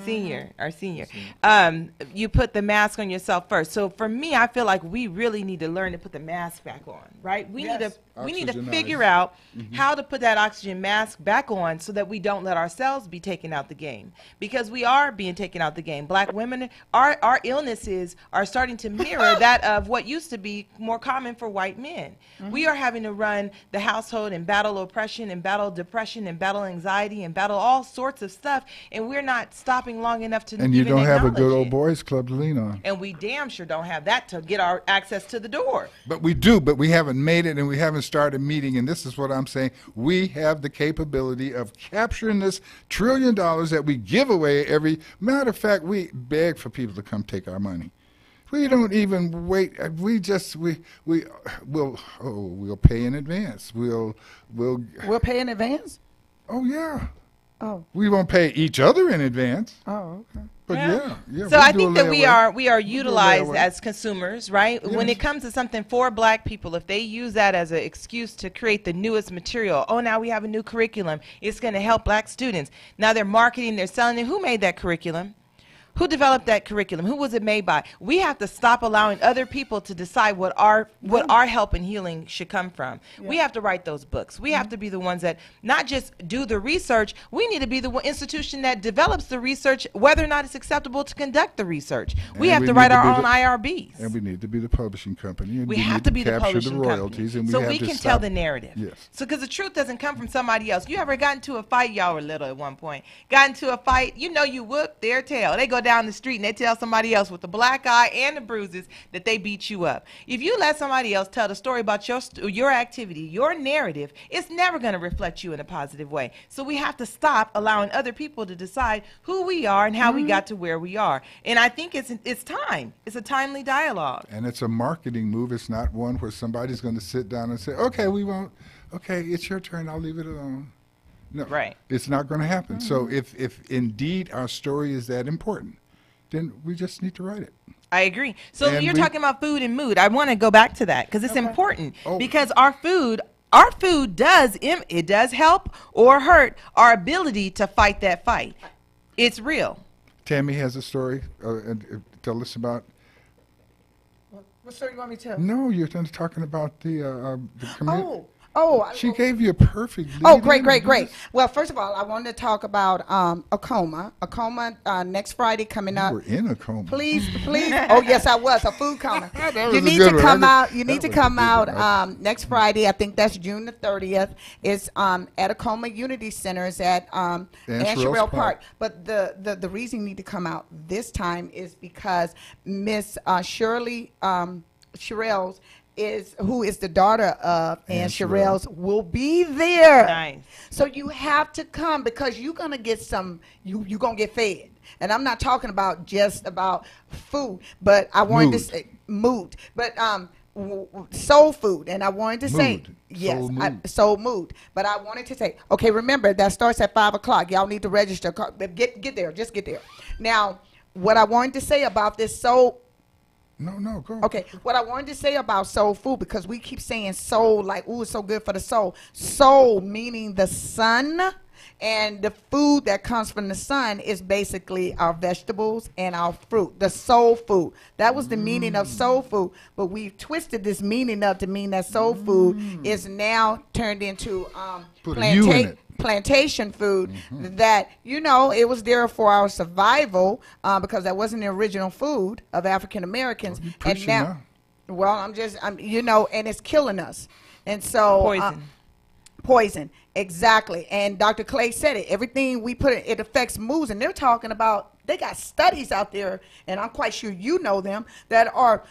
You put the mask on yourself first. So for me, I feel like we really need to learn to put the mask back on, right? We need to Oxygenize. figure out how to put that oxygen mask back on so that we don't let ourselves be taken out the game, because we are being taken out the game. Black women, our illnesses are starting to mirror that of what used to be more common for white men. We are having to run the household and battle oppression and battle depression and battle anxiety and battle all sorts of stuff, and we're not stopping long enough to And you even don't have a good acknowledge old it. boys club to lean on. And we damn sure don't have that to get our access to the door. But we do, but we haven't made it, and we haven't started meeting. And this is what I'm saying. We have the capability of capturing this $1 trillion that we give away every. Matter of fact, we beg for people to come take our money. We don't even wait. We'll pay in advance. We'll pay in advance. Oh yeah. Oh. We won't pay each other in advance. Oh, okay. But yeah. So we'll I do think a that we layaway. are We'll do a utilized layaway. as consumers, right? When Yes. it comes to something for Black people, if they use that as an excuse to create the newest material, oh, now we have a new curriculum, it's going to help Black students. Now they're marketing, they're selling it. Who made that curriculum? Who developed that curriculum? Who was it made by? We have to stop allowing other people to decide what our help and healing should come from. We have to write those books. We have to be the ones that not just do the research. We need to be the institution that develops the research, whether or not it's acceptable to conduct the research. We And have to need write our be own the- IRBs. And we need to be the publishing company. And We have need to be the capture publishing the royalties, company, and so have we to can tell stop- the narrative. Yes. So, because the truth doesn't come from somebody else. You ever got into a fight? Y'all were little at one point. Got into a fight. You know you whooped their tail. They go down the street and they tell somebody else with the black eye and the bruises that they beat you up. If you let somebody else tell the story about your activity, your narrative, it's never going to reflect you in a positive way. So we have to stop allowing other people to decide who we are and how we got to where we are. And I think it's time. It's a timely dialogue. And it's a marketing move. It's not one where somebody's going to sit down and say, okay, we won't. Okay, it's your turn. I'll leave it alone. No, Right. It's not going to happen. So if indeed our story is that important, then we just need to write it. I agree. So And you're we- talking about food and mood. I want to go back to that because it's important. Oh. Because our food does help or hurt our ability to fight that fight. It's real. Tammy has a story. Tell us about. What story you want me to tell? No, you're talking about the community. She gave you a perfect lead. Oh, great. Well, first of all, I wanted to talk about Acoma. Next Friday coming up. We're in a coma. Please. Oh, yes, I was a food coma. That You was a need good to one. come out. You That need to was a come good out one. next Friday. I think that's June the 30th. It's at Acoma Unity Center. It's at Sherrill Park. But the reason you need to come out this time is because Miss Shirley Sherrills who is the daughter of Ann Sherrills, will be there. Nice. So you have to come because you're gonna get you're gonna get fed. And I'm not talking about just about food, but I wanted to say mood. But soul food, and I wanted to say yes, soul mood. But I wanted to say, okay, remember that starts at 5:00. Y'all need to register. Get there, just get there. Now, what I wanted to say about this soul. No, go. Okay, what I wanted to say about soul food, because we keep saying soul like, ooh, it's so good for the soul. Soul meaning the sun, and the food that comes from the sun is basically our vegetables and our fruit, the soul food. That was the meaning of soul food, but we've twisted this meaning up to mean that soul food is now turned into plantation food that, it was there for our survival because that wasn't the original food of African Americans. And now, and it's killing us. And so poison, exactly. And Dr. Clay said it. Everything we put in, it affects moods, and they're talking about They got studies out there, and I'm quite sure you know them, that are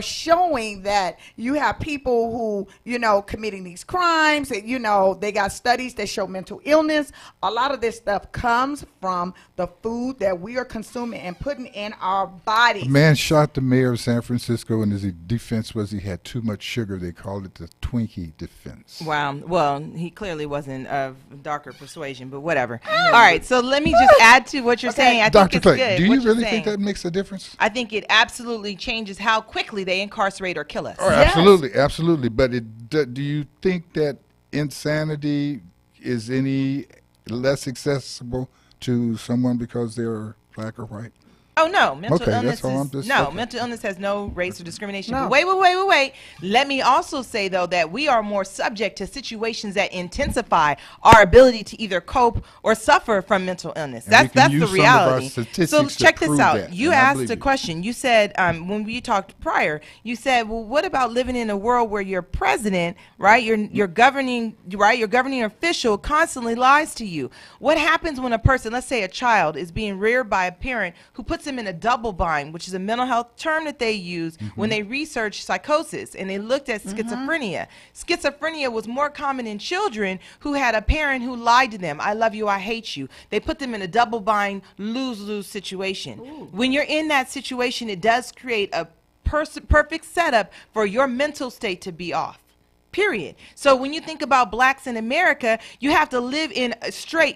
showing that you have people who, you know, committing these crimes, and, you know, they got studies that show mental illness. A lot of this stuff comes from the food that we are consuming and putting in our bodies. A man shot the mayor of San Francisco, and his defense was he had too much sugar. They called it the Twinkie defense. Wow. Well, he clearly wasn't of darker persuasion, but whatever. All right. So let me just add to what you're saying. I Dr. think Clay, it's good. do what you you're really saying. think that makes a difference? I think it absolutely changes how quickly they incarcerate or kill us. Oh, absolutely, absolutely. But do you think that insanity is any less accessible to someone because they're black or white? Oh, no. Mental Okay, illness that's all I'm is, just no, saying. mental illness has no race or discrimination. No. But wait. Let me also say, though, that we are more subject to situations that intensify our ability to either cope or suffer from mental illness. And we That's can the use some of our reality. statistics So to check this prove out. that, You and I asked believe a you. question. You said, when we talked prior, you said, well, what about living in a world where your president, right, your governing official constantly lies to you? What happens when a person, let's say a child, is being reared by a parent who puts him in a double bind, which is a mental health term that they use when they research psychosis, and they looked at schizophrenia. Schizophrenia was more common in children who had a parent who lied to them. I love you, I hate you. They put them in a double bind, lose-lose situation. When you're in that situation, it does create a perfect setup for your mental state to be off. Period. So when you think about blacks in America, you have to live you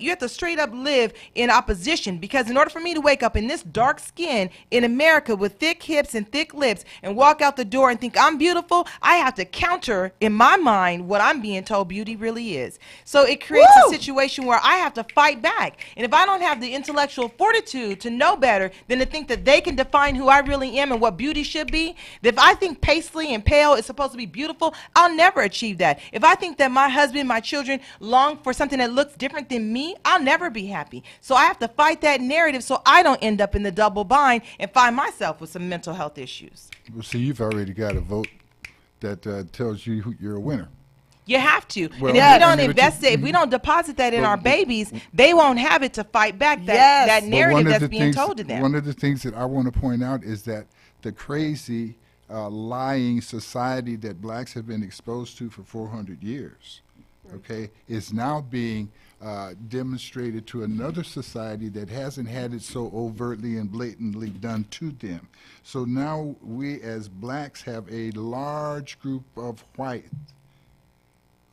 have to straight up live in opposition, because in order for me to wake up in this dark skin in America with thick hips and thick lips and walk out the door and think I'm beautiful, I have to counter in my mind what I'm being told beauty really is. So it creates a situation where I have to fight back. And if I don't have the intellectual fortitude to know better than to think that they can define who I really am and what beauty should be, if I think paisley and pale is supposed to be beautiful, I'll never achieve that. If I think that my husband, my children long for something that looks different than me, I'll never be happy. So I have to fight that narrative so I don't end up in the double bind and find myself with some mental health issues. Well, see, you've already got a vote that tells you you're a winner. You have to. Well, and if we don't invest it, if we don't deposit that in our babies, they won't have it to fight back that narrative that's being told to them. One of the things that I want to point out is that the crazy lying society that blacks have been exposed to for 400 years, okay, is now being demonstrated to another society that hasn't had it so overtly and blatantly done to them. So now we as blacks have a large group of whites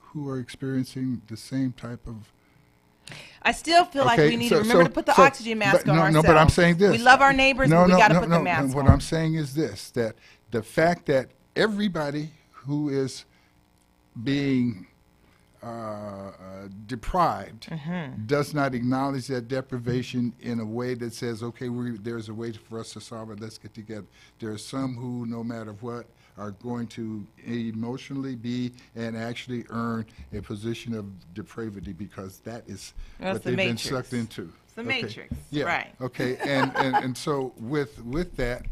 who are experiencing the same type of. I still feel like we need to remember to put the oxygen mask on ourselves. No, but I'm saying this. We love our neighbors, but we got to put the mask on. What I'm saying is this, that the fact that everybody who is being deprived does not acknowledge that deprivation in a way that says, okay, there's a way for us to solve it, let's get together. There are some who, no matter what, are going to emotionally be and actually earn a position of depravity, because that is what they've been sucked into. It's the matrix, yeah. Right. Okay, and so with that,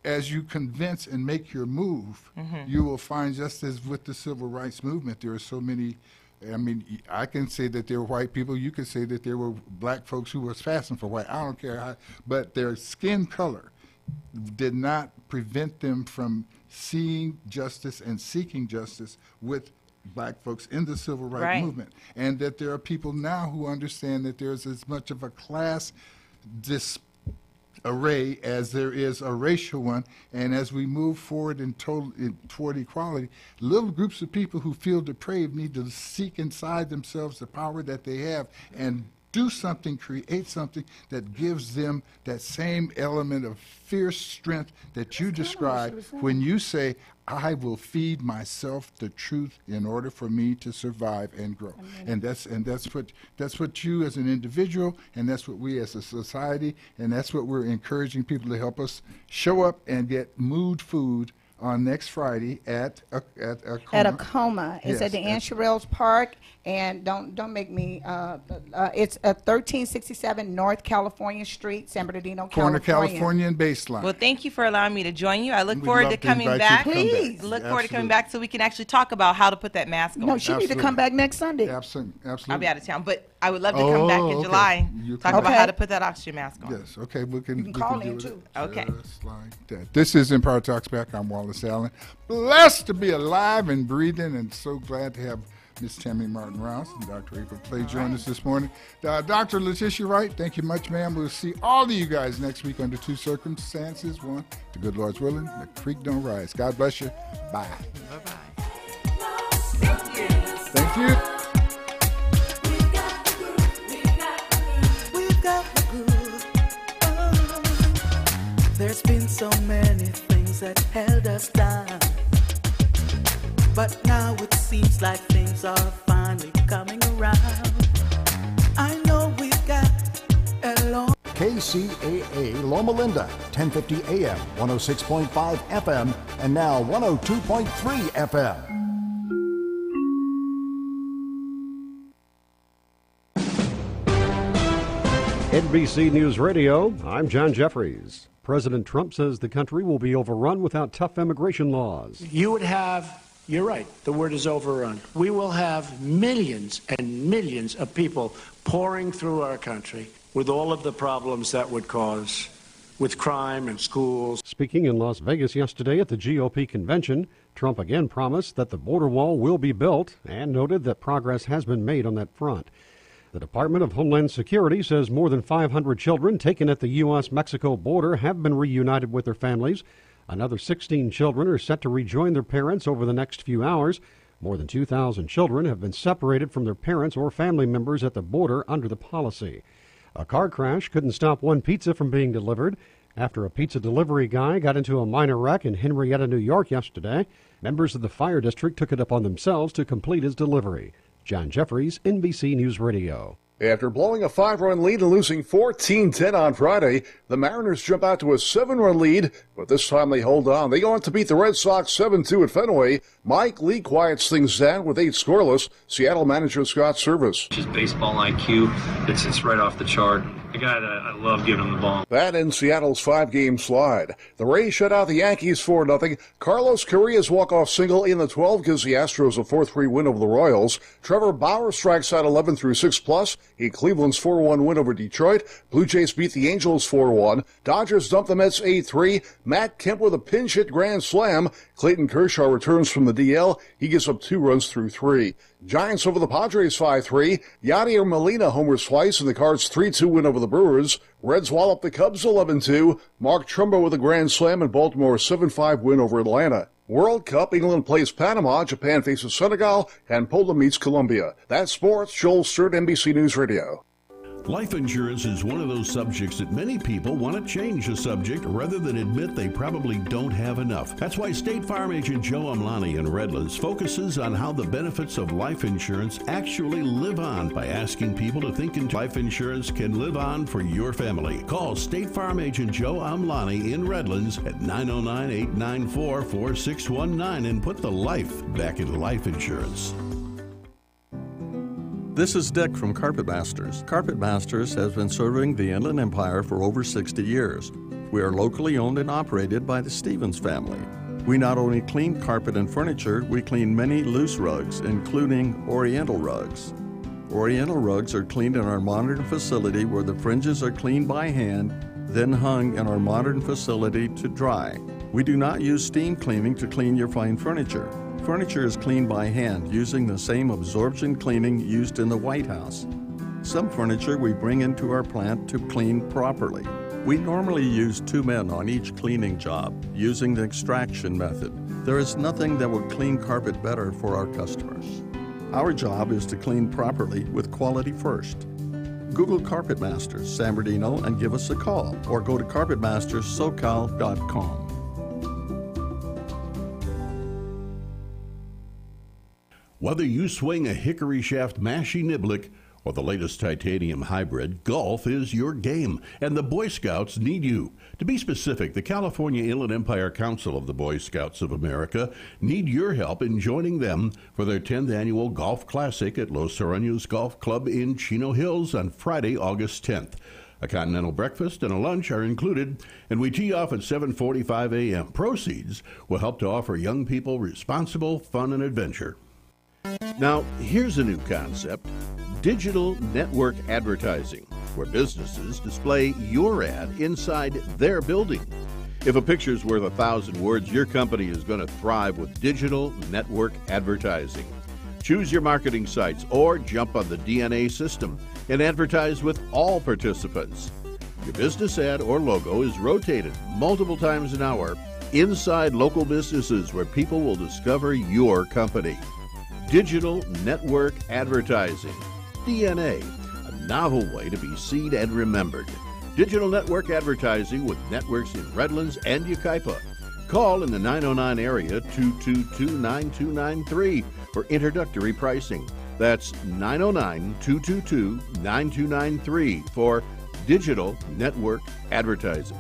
as you convince and make your move, you will find, just as with the civil rights movement, there are so many. I mean, I can say that there were white people. You can say that there were black folks who were fasting for white. I don't care how, but their skin color did not prevent them from seeing justice and seeking justice with black folks in the civil rights movement. And that there are people now who understand that there's as much of a class disarray as there is a racial one. And as we move forward toward equality, little groups of people who feel depraved need to seek inside themselves the power that they have and do something, create something that gives them that same element of fierce strength that you describe when you say, I will feed myself the truth in order for me to survive and grow. And that's what you as an individual, and that's what we as a society, and that's what we're encouraging people to help us show up and get mood food on next Friday at Acoma. At Acoma. It's Yes, at the Ann Sherrills Park, and don't make me, it's at 1367 North California Street, San Bernardino, Corner California. California and Baseline. Well, thank you for allowing me to join you. I look We'd forward love to to coming invite you back. to come back. Please. Look forward to coming Absolutely. back so we can actually talk about how to put that mask on. No, she need to come back next Sunday. Absolutely. I'll be out of town. But I would love to come back in July. Talk about how to put that oxygen mask on. Yes, okay. We can call do in it too. Okay. Just like that. This is Empire Talks Back. I'm Wallace Allen. Blessed to be alive and breathing, and so glad to have Miss Tammy Martin-Rouse and Dr. April Clay join us this morning. Dr. Letitia Wright, thank you much, ma'am. We'll see all of you guys next week under two circumstances. One, the good Lord's willing, the creek don't rise. God bless you. Bye. Bye-bye. Thank you. There's been so many things that held us down, but now it seems like things are finally coming around. I know we've got a long KCAA Loma Linda, 1050 AM, 106.5 FM, and now 102.3 FM. NBC News Radio, I'm John Jeffries. President Trump says the country will be overrun without tough immigration laws. You would have, you're right, the word is overrun. We will have millions and millions of people pouring through our country with all of the problems that would cause, with crime and schools. Speaking in Las Vegas yesterday at the GOP convention, Trump again promised that the border wall will be built and noted that progress has been made on that front. The Department of Homeland Security says more than 500 children taken at the U.S.-Mexico border have been reunited with their families. Another 16 children are set to rejoin their parents over the next few hours. More than 2,000 children have been separated from their parents or family members at the border under the policy. A car crash couldn't stop one pizza from being delivered after a pizza delivery guy got into a minor wreck in Henrietta, New York yesterday. Members of the fire district took it upon themselves to complete his delivery. John Jeffries, NBC News Radio. After blowing a 5-run lead and losing 14-10 on Friday, the Mariners jump out to a 7-run lead, but this time they hold on. They go on to beat the Red Sox 7-2 at Fenway. Mike Lee quiets things down with 8 scoreless. Seattle manager Scott Service. Just baseball IQ, it's right off the chart. A guy that I love giving him the ball. That ends Seattle's 5-game slide. The Rays shut out the Yankees 4-0. Carlos Correa's walk-off single in the 12 gives the Astros a 4-3 win over the Royals. Trevor Bauer strikes out 11 through 6+. In Cleveland's 4-1 win over Detroit. Blue Jays beat the Angels 4-1. Dodgers dump the Mets 8-3. Matt Kemp with a pinch hit grand slam. Clayton Kershaw returns from the DL. He gives up 2 runs through 3. Giants over the Padres 5-3. Yadier Molina homers twice in the Cards' 3-2 win over the Brewers. Reds wallop the Cubs 11-2. Mark Trumbo with a grand slam and Baltimore's 7-5 win over Atlanta. World Cup, England plays Panama, Japan faces Senegal, and Poland meets Colombia. That's sports. Joel Sturt, NBC News Radio. Life insurance is one of those subjects that many people want to change the subject rather than admit they probably don't have enough. That's why State Farm agent Joe Amlani in Redlands focuses on how the benefits of life insurance actually live on by asking people to think life insurance can live on for your family. Call State Farm agent Joe Amlani in Redlands at 909-894-4619 and put the life back into life insurance. This is Dick from Carpet Masters. Carpet Masters has been serving the Inland Empire for over 60 years. We are locally owned and operated by the Stevens family. We not only clean carpet and furniture, we clean many loose rugs, including Oriental rugs. Oriental rugs are cleaned in our modern facility where the fringes are cleaned by hand, then hung in our modern facility to dry. We do not use steam cleaning to clean your fine furniture. Furniture is cleaned by hand using the same absorption cleaning used in the White House. Some furniture we bring into our plant to clean properly. We normally use 2 men on each cleaning job using the extraction method. There is nothing that will clean carpet better for our customers. Our job is to clean properly with quality first. Google Carpet Masters San Bernardino and give us a call, or go to carpetmasterssocal.com. Whether you swing a hickory shaft Massey Niblick or the latest titanium hybrid, golf is your game, and the Boy Scouts need you. To be specific, the California Inland Empire Council of the Boy Scouts of America need your help in joining them for their 10th annual Golf Classic at Los Sureños Golf Club in Chino Hills on Friday, August 10th. A continental breakfast and a lunch are included, and we tee off at 7:45 a.m. Proceeds will help to offer young people responsible fun and adventure. Now, here's a new concept: digital network advertising, where businesses display your ad inside their building. If a picture's worth 1,000 words, your company is going to thrive with digital network advertising. Choose your marketing sites or jump on the DNA system and advertise with all participants. Your business ad or logo is rotated multiple times an hour inside local businesses where people will discover your company. Digital network advertising, DNA, a novel way to be seen and remembered. Digital network advertising with networks in Redlands and Yucaipa. Call in the 909 area 222-9293 for introductory pricing. That's 909-222-9293 for digital network advertising.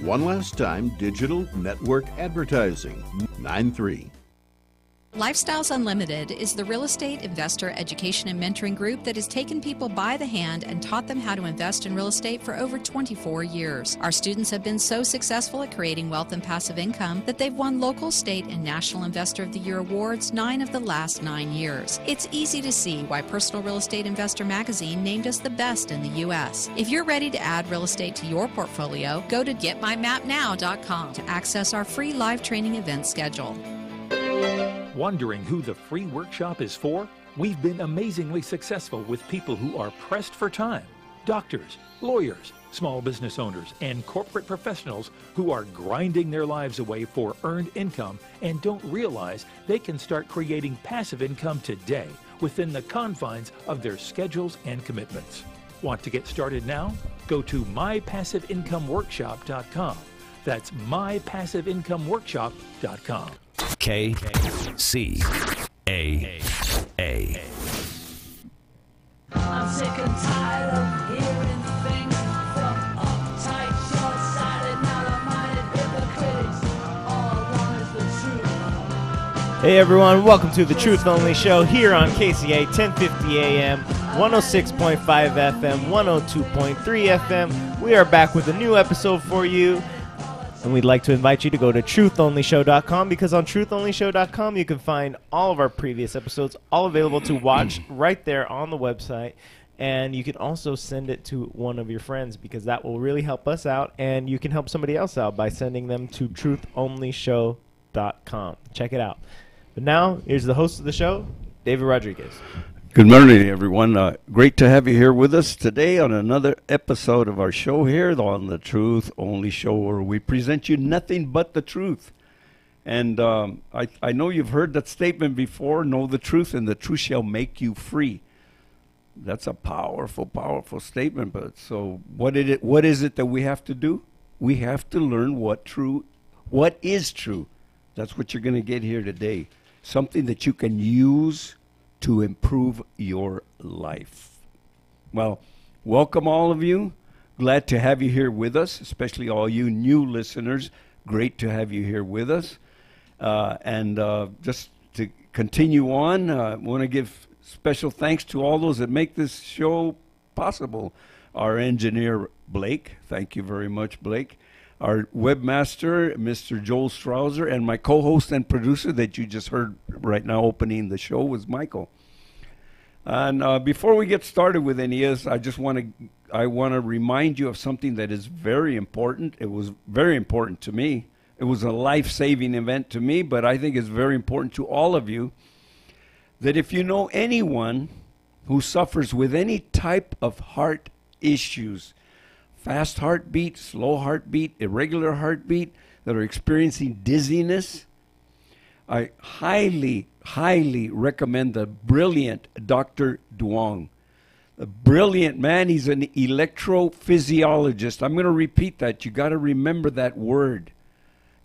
One last time, digital network advertising, 93. Lifestyles Unlimited is the real estate investor education and mentoring group that has taken people by the hand and taught them how to invest in real estate for over 24 years. Our students have been so successful at creating wealth and passive income that they've won local, state, and National Investor of the Year awards 9 of the last 9 years. It's easy to see why Personal Real Estate Investor magazine named us the best in the U.S. If you're ready to add real estate to your portfolio, go to getmymapnow.com to access our free live training event schedule. Wondering who the free workshop is for? We've been amazingly successful with people who are pressed for time. Doctors, lawyers, small business owners, and corporate professionals who are grinding their lives away for earned income and don't realize they can start creating passive income today within the confines of their schedules and commitments. Want to get started now? Go to mypassiveincomeworkshop.com. That's mypassiveincomeworkshop.com. KCAA. I'm sick and tired of hearing things from uptight, short-sighted, narrow-minded hypocrites. All I want is the truth. Hey everyone, welcome to the Truth Only Show here on KCAA 1050 AM, 106.5 FM, 102.3 FM. We are back with a new episode for you. And we'd like to invite you to go to truthonlyshow.com, because on truthonlyshow.com you can find all of our previous episodes, all available to watch right there on the website. And you can also send it to one of your friends, because that will really help us out. And you can help somebody else out by sending them to truthonlyshow.com. Check it out. But now, here's the host of the show, David Rodriguez. Good morning, everyone. Great to have you here with us today on another episode of our show here on the Truth Only Show, where we present you nothing but the truth. And I know you've heard that statement before: know the truth, and the truth shall make you free. That's a powerful, powerful statement. But so what is it that we have to do? We have to learn what is true. That's what you're going to get here today. Something that you can use to improve your life. Well, welcome all of you. Glad to have you here with us, especially all you new listeners. Great to have you here with us. And just to continue on, I want to give special thanks to all those that make this show possible. Our engineer, Blake. Thank you very much, Blake. Our webmaster, Mr. Joel Strouser, and my co-host and producer that you just heard right now opening the show was Michael. And before we get started with any of this, I want to remind you of something that is very important. It was very important to me. It was a life-saving event to me, but I think it's very important to all of you, that if you know anyone who suffers with any type of heart issues, fast heartbeat, slow heartbeat, irregular heartbeat, that are experiencing dizziness, I highly, highly recommend the brilliant Dr. Duong. A brilliant man. He's an electrophysiologist. I'm going to repeat that. You got to remember that word.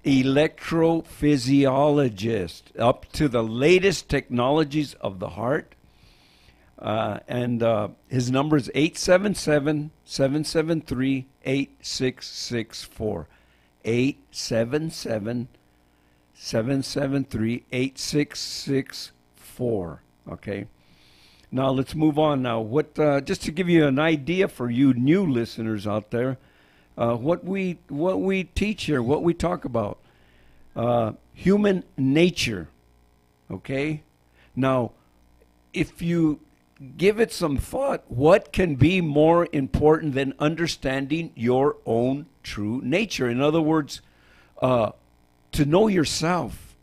Electrophysiologist. Up to the latest technologies of the heart. And his number is 877-773-8664. 877-773-8664. Okay. Now let's move on. Now, just to give you an idea for you new listeners out there, what we teach here, what we talk about, human nature. Okay. Now, if you give it some thought, what can be more important than understanding your own true nature? In other words, to know yourself,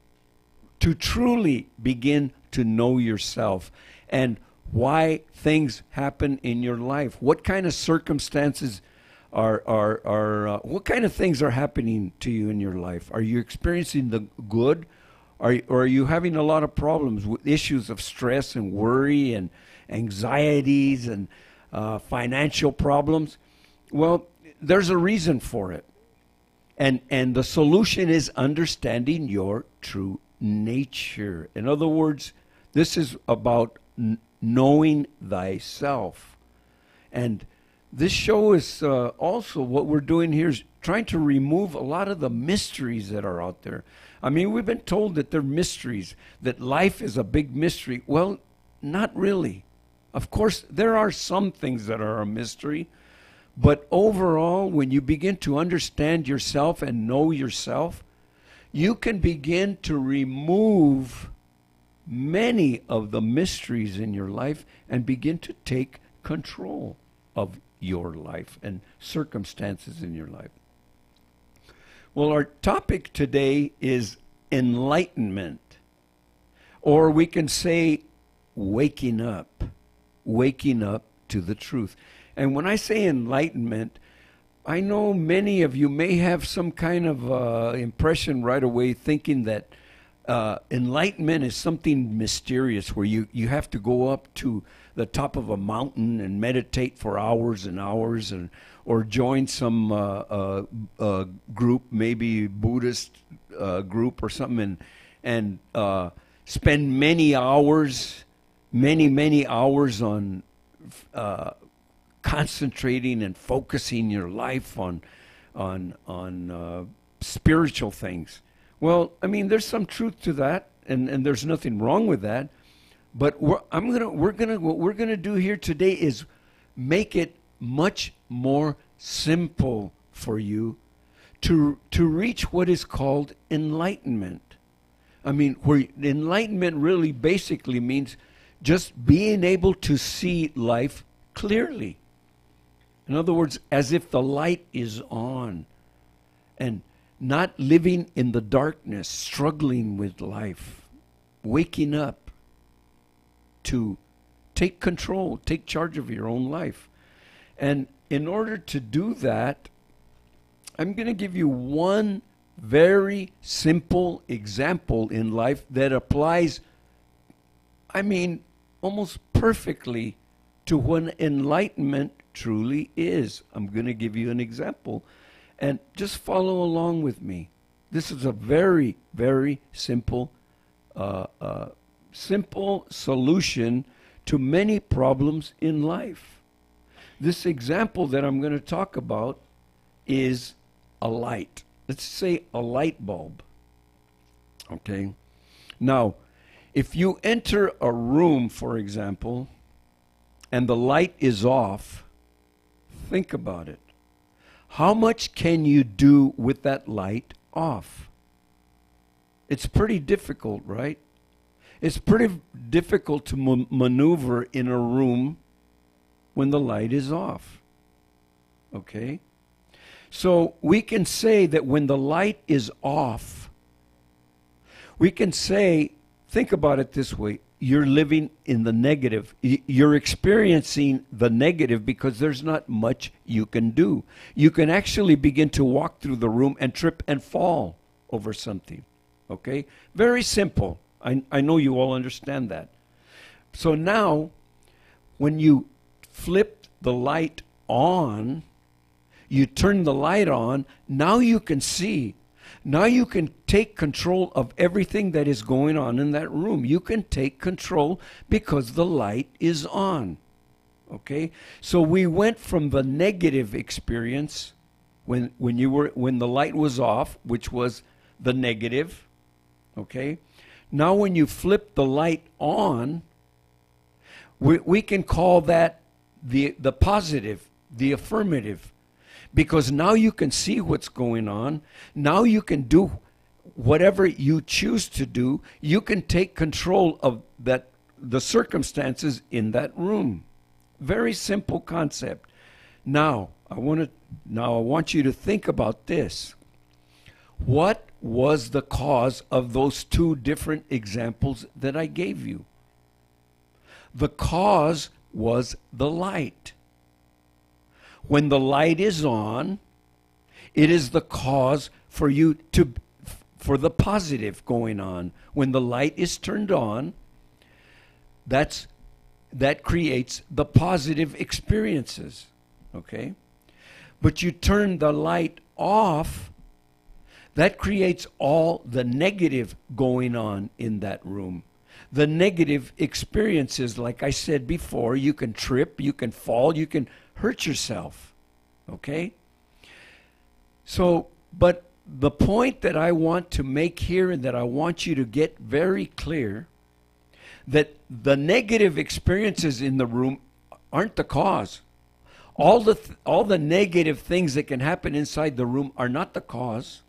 to truly begin to know yourself and why things happen in your life. What kind of circumstances what kind of things are happening to you in your life? Are you experiencing the good? Or are you having a lot of problems with issues of stress and worry and anxieties and financial problems? Well, there's a reason for it. And the solution is understanding your true nature. In other words, this is about knowing thyself. And this show is also, what we're doing here is trying to remove a lot of the mysteries that are out there. I mean, we've been told that they're mysteries, that life is a big mystery. Well, not really. Of course, there are some things that are a mystery, but overall, when you begin to understand yourself and know yourself, you can begin to remove many of the mysteries in your life and begin to take control of your life and circumstances in your life. Well, our topic today is enlightenment, or we can say waking up to the truth. And when I say enlightenment, I know many of you may have some kind of impression right away thinking that enlightenment is something mysterious where you have to go up to the top of a mountain and meditate for hours and hours, or join some group, maybe Buddhist group or something, and spend many hours on concentrating and focusing your life on spiritual things. Well, I mean, there's some truth to that, and there's nothing wrong with that. But what we're gonna do here today is make it much more simple for you to reach what is called enlightenment. I mean, where enlightenment really basically means just being able to see life clearly. In other words, as if the light is on, and not living in the darkness, struggling with life, waking up to take control, take charge of your own life. And in order to do that, I'm going to give you one very simple example in life that applies, I mean, almost perfectly to what enlightenment truly is. I'm going to give you an example, and just follow along with me. This is a very, very simple solution to many problems in life. This example that I'm going to talk about is a light. Let's say a light bulb. Okay? Now, if you enter a room, for example, and the light is off, think about it. How much can you do with that light off? It's pretty difficult, right? It's pretty difficult to maneuver in a room when the light is off. Okay? So we can say that when the light is off, we can say, think about it this way, you're living in the negative. You're experiencing the negative because there's not much you can do. You can actually begin to walk through the room and trip and fall over something. Okay? Very simple. I know you all understand that. So now, when you flip the light on, you turn the light on, now you can see. Now you can take control of everything that is going on in that room. You can take control because the light is on. Okay? So we went from the negative experience when the light was off, which was the negative. Okay? Now when you flip the light on, we can call that the positive, the affirmative. Because now you can see what's going on. Now you can do whatever you choose to do. You can take control of that the circumstances in that room. Very simple concept. Now, I want you to think about this. What was the cause of those two different examples that I gave you? The cause was the light. When the light is on, it is the cause for the positive going on. When the light is turned on, that creates the positive experiences. Okay? But you turn the light off, that creates all the negative going on in that room. The negative experiences, like I said before, you can trip, you can fall, you can hurt yourself. Okay? So, but the point that I want to make here and that I want you to get very clear, that the negative experiences in the room aren't the cause. All the negative things that can happen inside the room are not the cause.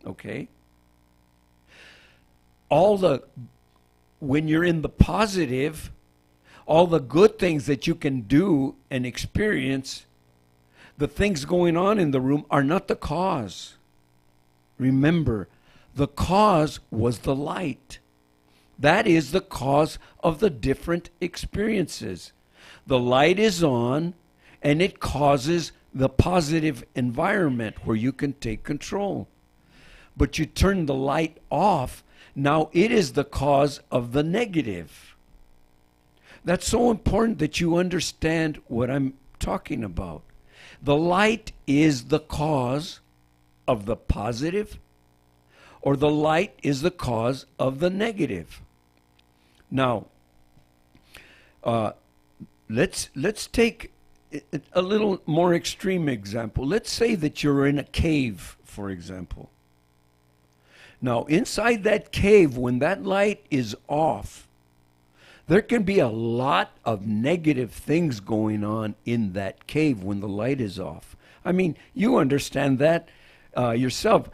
Okay? When you're in the positive, all the good things that you can do and experience, the things going on in the room are not the cause. Remember, the cause was the light. That is the cause of the different experiences. The light is on, and it causes the positive environment where you can take control. But you turn the light off, now it is the cause of the negative. That's so important that you understand what I'm talking about. The light is the cause of the positive, or the light is the cause of the negative. Now, let's take a little more extreme example. Let's say that you're in a cave, for example. Now, inside that cave, when that light is off, there can be a lot of negative things going on in that cave when the light is off. I mean, you understand that yourself.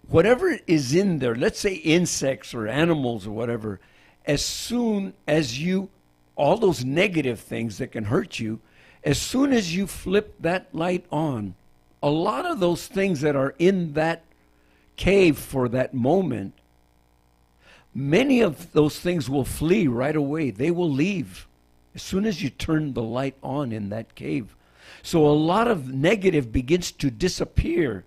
Whatever is in there, let's say insects or animals or whatever, as soon as all those negative things that can hurt you, as soon as you flip that light on, a lot of those things that are in that cave for that moment, many of those things will flee right away. They will leave as soon as you turn the light on in that cave. So a lot of negative begins to disappear,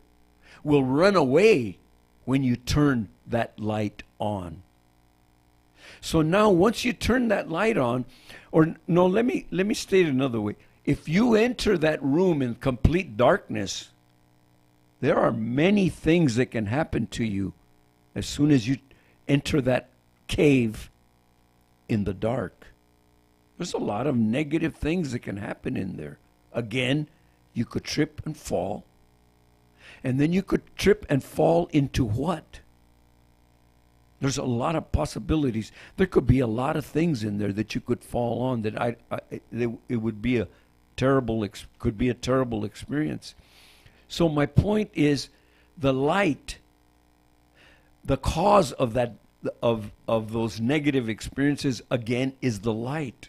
will run away when you turn that light on. So now once you turn that light on, or no, let me state it another way. If you enter that room in complete darkness, there are many things that can happen to you as soon as you enter that cave in the dark. There's a lot of negative things that can happen in there. Again, you could trip and fall. And then you could trip and fall into what? There's a lot of possibilities. There could be a lot of things in there that you could fall on that it would be could be a terrible experience. So my point is, the light, the cause of that of those negative experiences, again, is the light.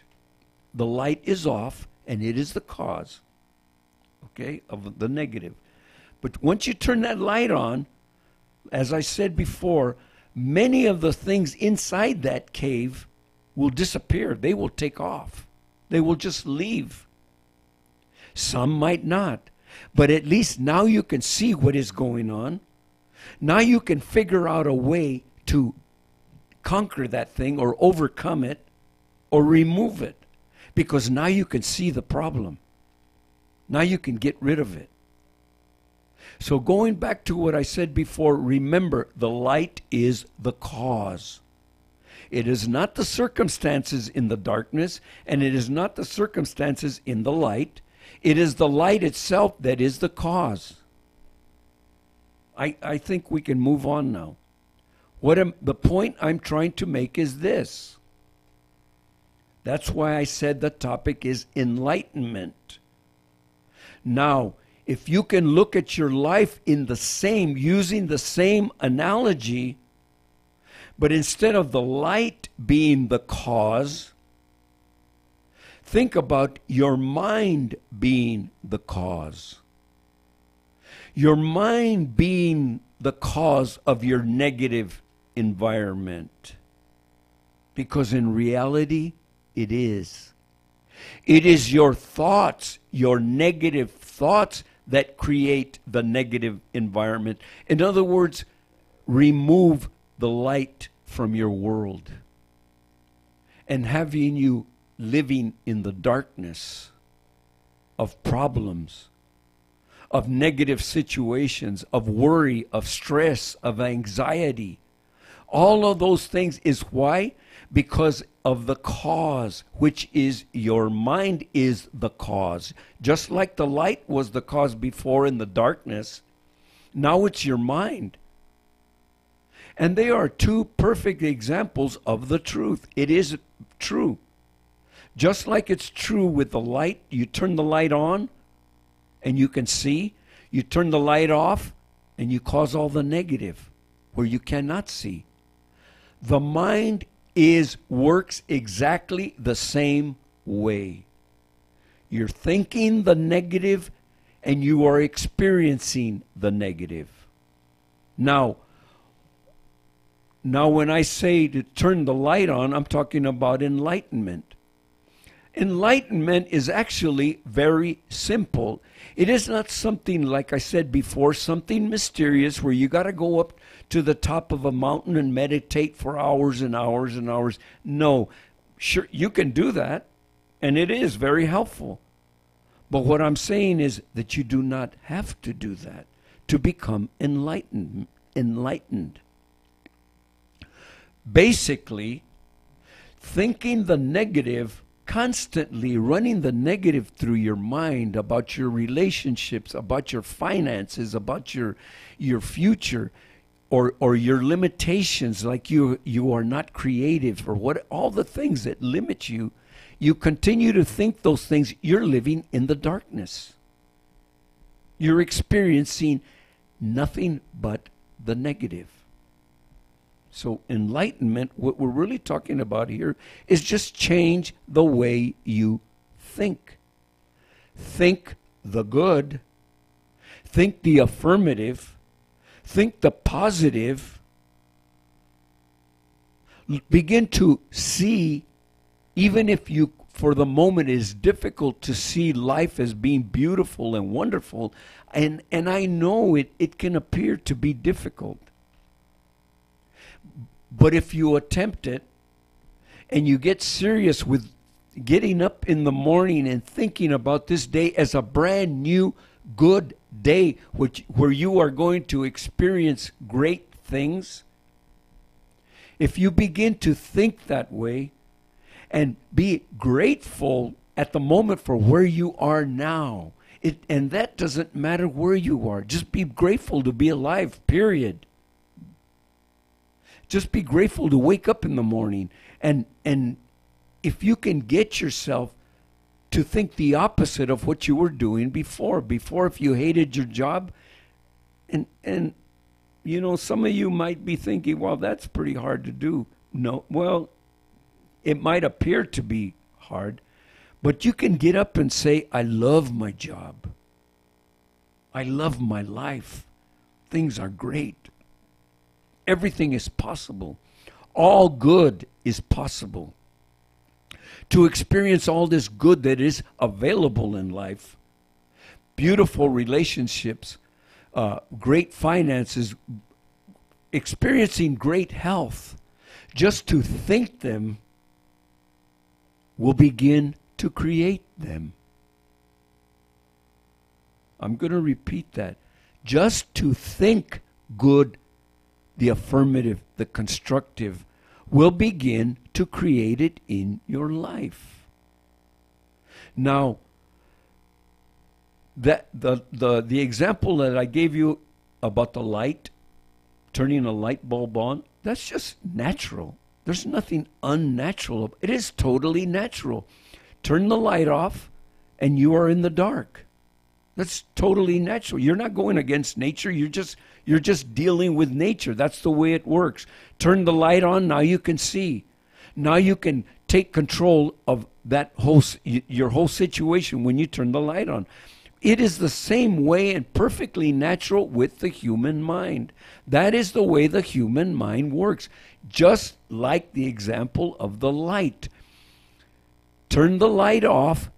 The light is off, and it is the cause, okay, of the negative. But once you turn that light on, as I said before, many of the things inside that cave will disappear. They will take off. They will just leave. Some might not. But at least now you can see what is going on. Now you can figure out a way to conquer that thing or overcome it or remove it. Because now you can see the problem. Now you can get rid of it. So going back to what I said before, remember, the light is the cause. It is not the circumstances in the darkness, and it is not the circumstances in the light. It is the light itself that is the cause. I think we can move on now. The point I'm trying to make is this. That's why I said the topic is enlightenment. Now, if you can look at your life using the same analogy, But instead of the light being the cause, think about your mind being the cause. Your mind being the cause of your negative environment. Because in reality, it is. It is your thoughts, your negative thoughts, that create the negative environment. In other words, remove the light from your world and having you living in the darkness of problems, of negative situations, of worry, of stress, of anxiety. All of those things is why? Because of the cause, which is your mind is the cause. Just like the light was the cause before in the darkness, now it's your mind. And they are two perfect examples of the truth. It is true. Just like it's true with the light, you turn the light on and you can see. You turn the light off and you cause all the negative where you cannot see. The mind works exactly the same way. You're thinking the negative and you are experiencing the negative. Now when I say to turn the light on, I'm talking about enlightenment. Enlightenment is actually very simple. It is not something, like I said before, something mysterious where you got to go up to the top of a mountain and meditate for hours and hours and hours. No, sure, you can do that, and it is very helpful. But what I'm saying is that you do not have to do that to become enlightened. Basically, thinking the negative, constantly running the negative through your mind about your relationships, about your finances, about your future, or your limitations, like you are not creative, or what, all the things that limit you, you continue to think those things, you're living in the darkness. You're experiencing nothing but the negative. So enlightenment, what we're really talking about here, is just change the way you think. Think the good. Think the affirmative. Think the positive. Begin to see, even if you, for the moment, it is difficult to see life as being beautiful and wonderful, and I know it can appear to be difficult. But if you attempt it and you get serious with getting up in the morning and thinking about this day as a brand new good day where you are going to experience great things, if you begin to think that way and be grateful at the moment for where you are now, and that doesn't matter where you are, just be grateful to be alive, period. Just be grateful to wake up in the morning. And if you can get yourself to think the opposite of what you were doing before. Before, if you hated your job, and you know, some of you might be thinking, well, that's pretty hard to do. No, well, it might appear to be hard, but you can get up and say, I love my job. I love my life. Things are great. Everything is possible. All good is possible. To experience all this good that is available in life, beautiful relationships, great finances, experiencing great health, just to think them will begin to create them. I'm going to repeat that. Just to think good, the affirmative, the constructive, will begin to create it in your life. Now, that the example that I gave you about the light, turning a light bulb on, that's just natural. There's nothing unnatural. It is totally natural. Turn the light off and you are in the dark. That's totally natural. You're not going against nature. You're just dealing with nature. That's the way it works. Turn the light on, now you can see. Now you can take control of that your whole situation when you turn the light on. It is the same way and perfectly natural with the human mind. That is the way the human mind works. Just like the example of the light. Turn the light off,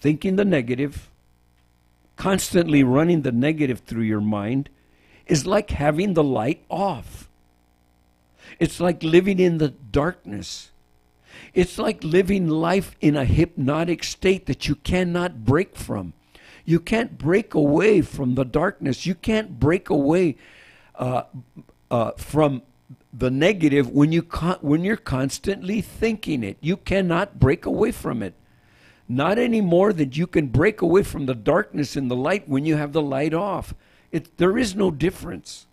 thinking the negative, constantly running the negative through your mind, is like having the light off. It's like living in the darkness. It's like living life in a hypnotic state that you cannot break from. You can't break away from the darkness. You can't break away from the negative when you're constantly thinking it. You cannot break away from it. Not any more than you can break away from the darkness and the light when you have the light off. There is no difference.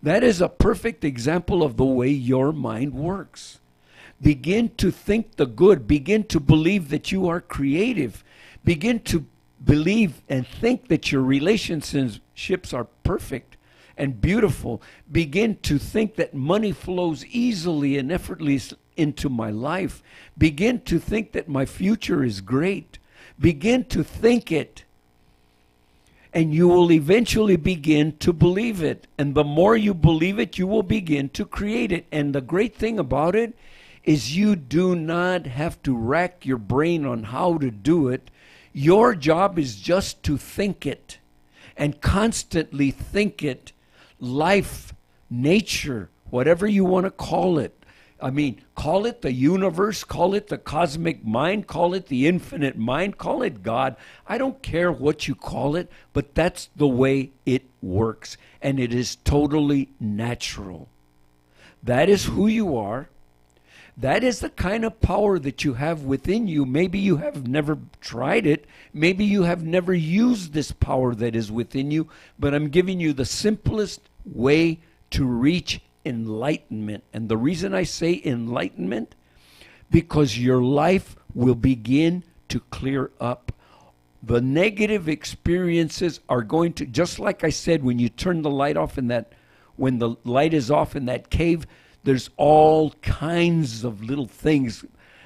That is a perfect example of the way your mind works. Begin to think the good. Begin to believe that you are creative. Begin to believe and think that your relationships are perfect and beautiful. Begin to think that money flows easily and effortlessly into my life. Begin to think that my future is great. Begin to think it. And you will eventually begin to believe it. And the more you believe it, you will begin to create it. And the great thing about it is you do not have to rack your brain on how to do it. Your job is just to think it and constantly think it. Life, nature, whatever you want to call it. I mean, call it the universe, call it the cosmic mind, call it the infinite mind, call it God. I don't care what you call it, but that's the way it works. And it is totally natural. That is who you are. That is the kind of power that you have within you. Maybe you have never tried it. Maybe you have never used this power that is within you. But I'm giving you the simplest way to reach enlightenment. And the reason I say enlightenment, because your life will begin to clear up. The negative experiences are going to, just like I said, when you turn the light off when the light is off in that cave, there's all kinds of little things,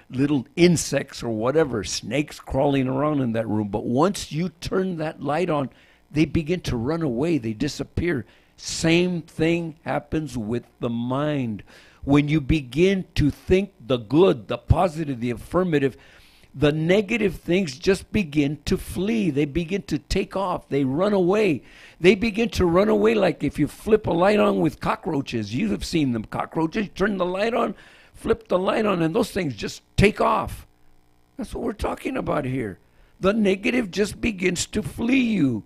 little insects or whatever, snakes crawling around in that room. But once you turn that light on, they begin to run away. They disappear. Same thing happens with the mind. When you begin to think the good, the positive, the affirmative, the negative things just begin to flee. They begin to take off. They run away. They begin to run away like if you flip a light on with cockroaches. You have seen them, cockroaches. Turn the light on, flip the light on, and those things just take off. That's what we're talking about here. The negative just begins to flee you.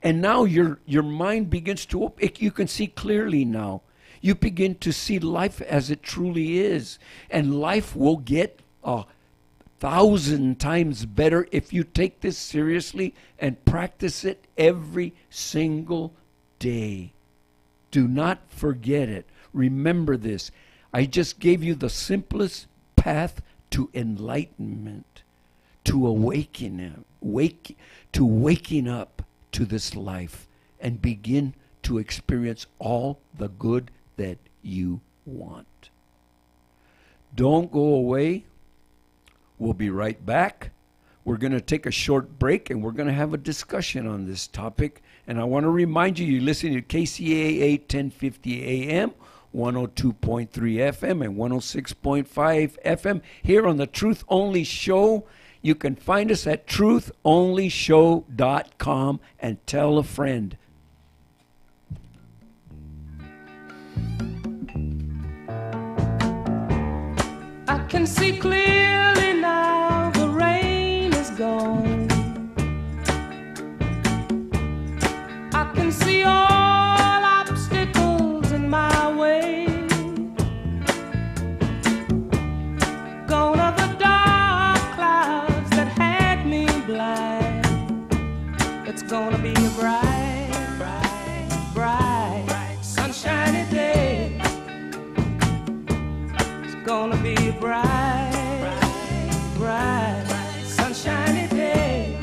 And now your mind begins to open. You can see clearly now. You begin to see life as it truly is. And life will get 1,000 times better if you take this seriously and practice it every single day. Do not forget it. Remember this. I just gave you the simplest path to enlightenment, to waking up to this life and begin to experience all the good that you want. Don't go away. We'll be right back. We're going to take a short break and we're going to have a discussion on this topic. And I want to remind you, you're listening to KCAA 1050 AM, 102.3 FM, and 106.5 FM here on the Truth Only Show. You can find us at trutholyshow.com and tell a friend. I can see clearly now, the rain is gone. I can see all obstacles in my way. Gone are the dark clouds that had me blind. It's gonna be a bright, bright, bright, sunshiny day. It's gonna be a bright, bright, sunshiny day.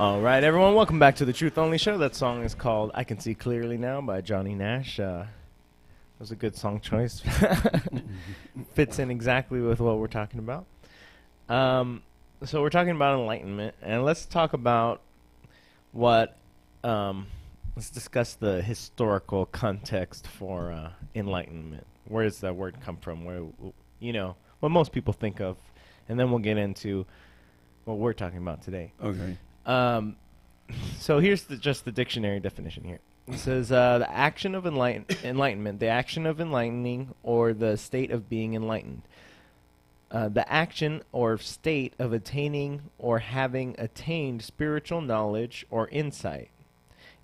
All right, everyone, welcome back to the Truth Only Show. That song is called I Can See Clearly Now by Johnny Nash. That was a good song choice. Fits in exactly with what we're talking about. So we're talking about enlightenment, and let's talk about let's discuss the historical context for enlightenment. Where does that word come from? Where, what most people think of, and then we'll get into what we're talking about today. Okay. So here's just the dictionary definition here. It says the action of enlightenment, the action of enlightening, or the state of being enlightened. The action or state of attaining or having attained spiritual knowledge or insight.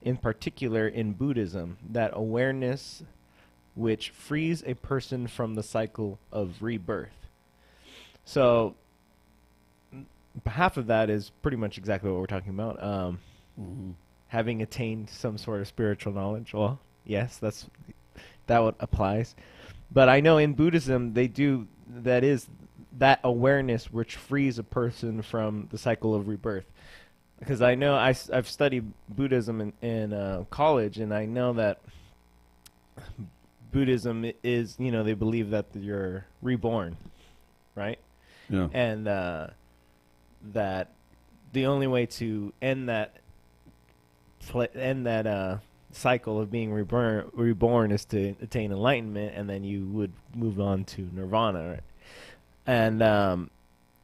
In particular, in Buddhism, that awareness which frees a person from the cycle of rebirth. So half of that is pretty much exactly what we're talking about. Having attained some sort of spiritual knowledge. Well, yes, that what applies. But I know in Buddhism they do that awareness which frees a person from the cycle of rebirth. Because I know I've studied Buddhism in college, and I know that Buddhism is, they believe that you're reborn, right? Yeah. And that the only way to end that cycle of being reborn is to attain enlightenment, and then you would move on to nirvana, right? And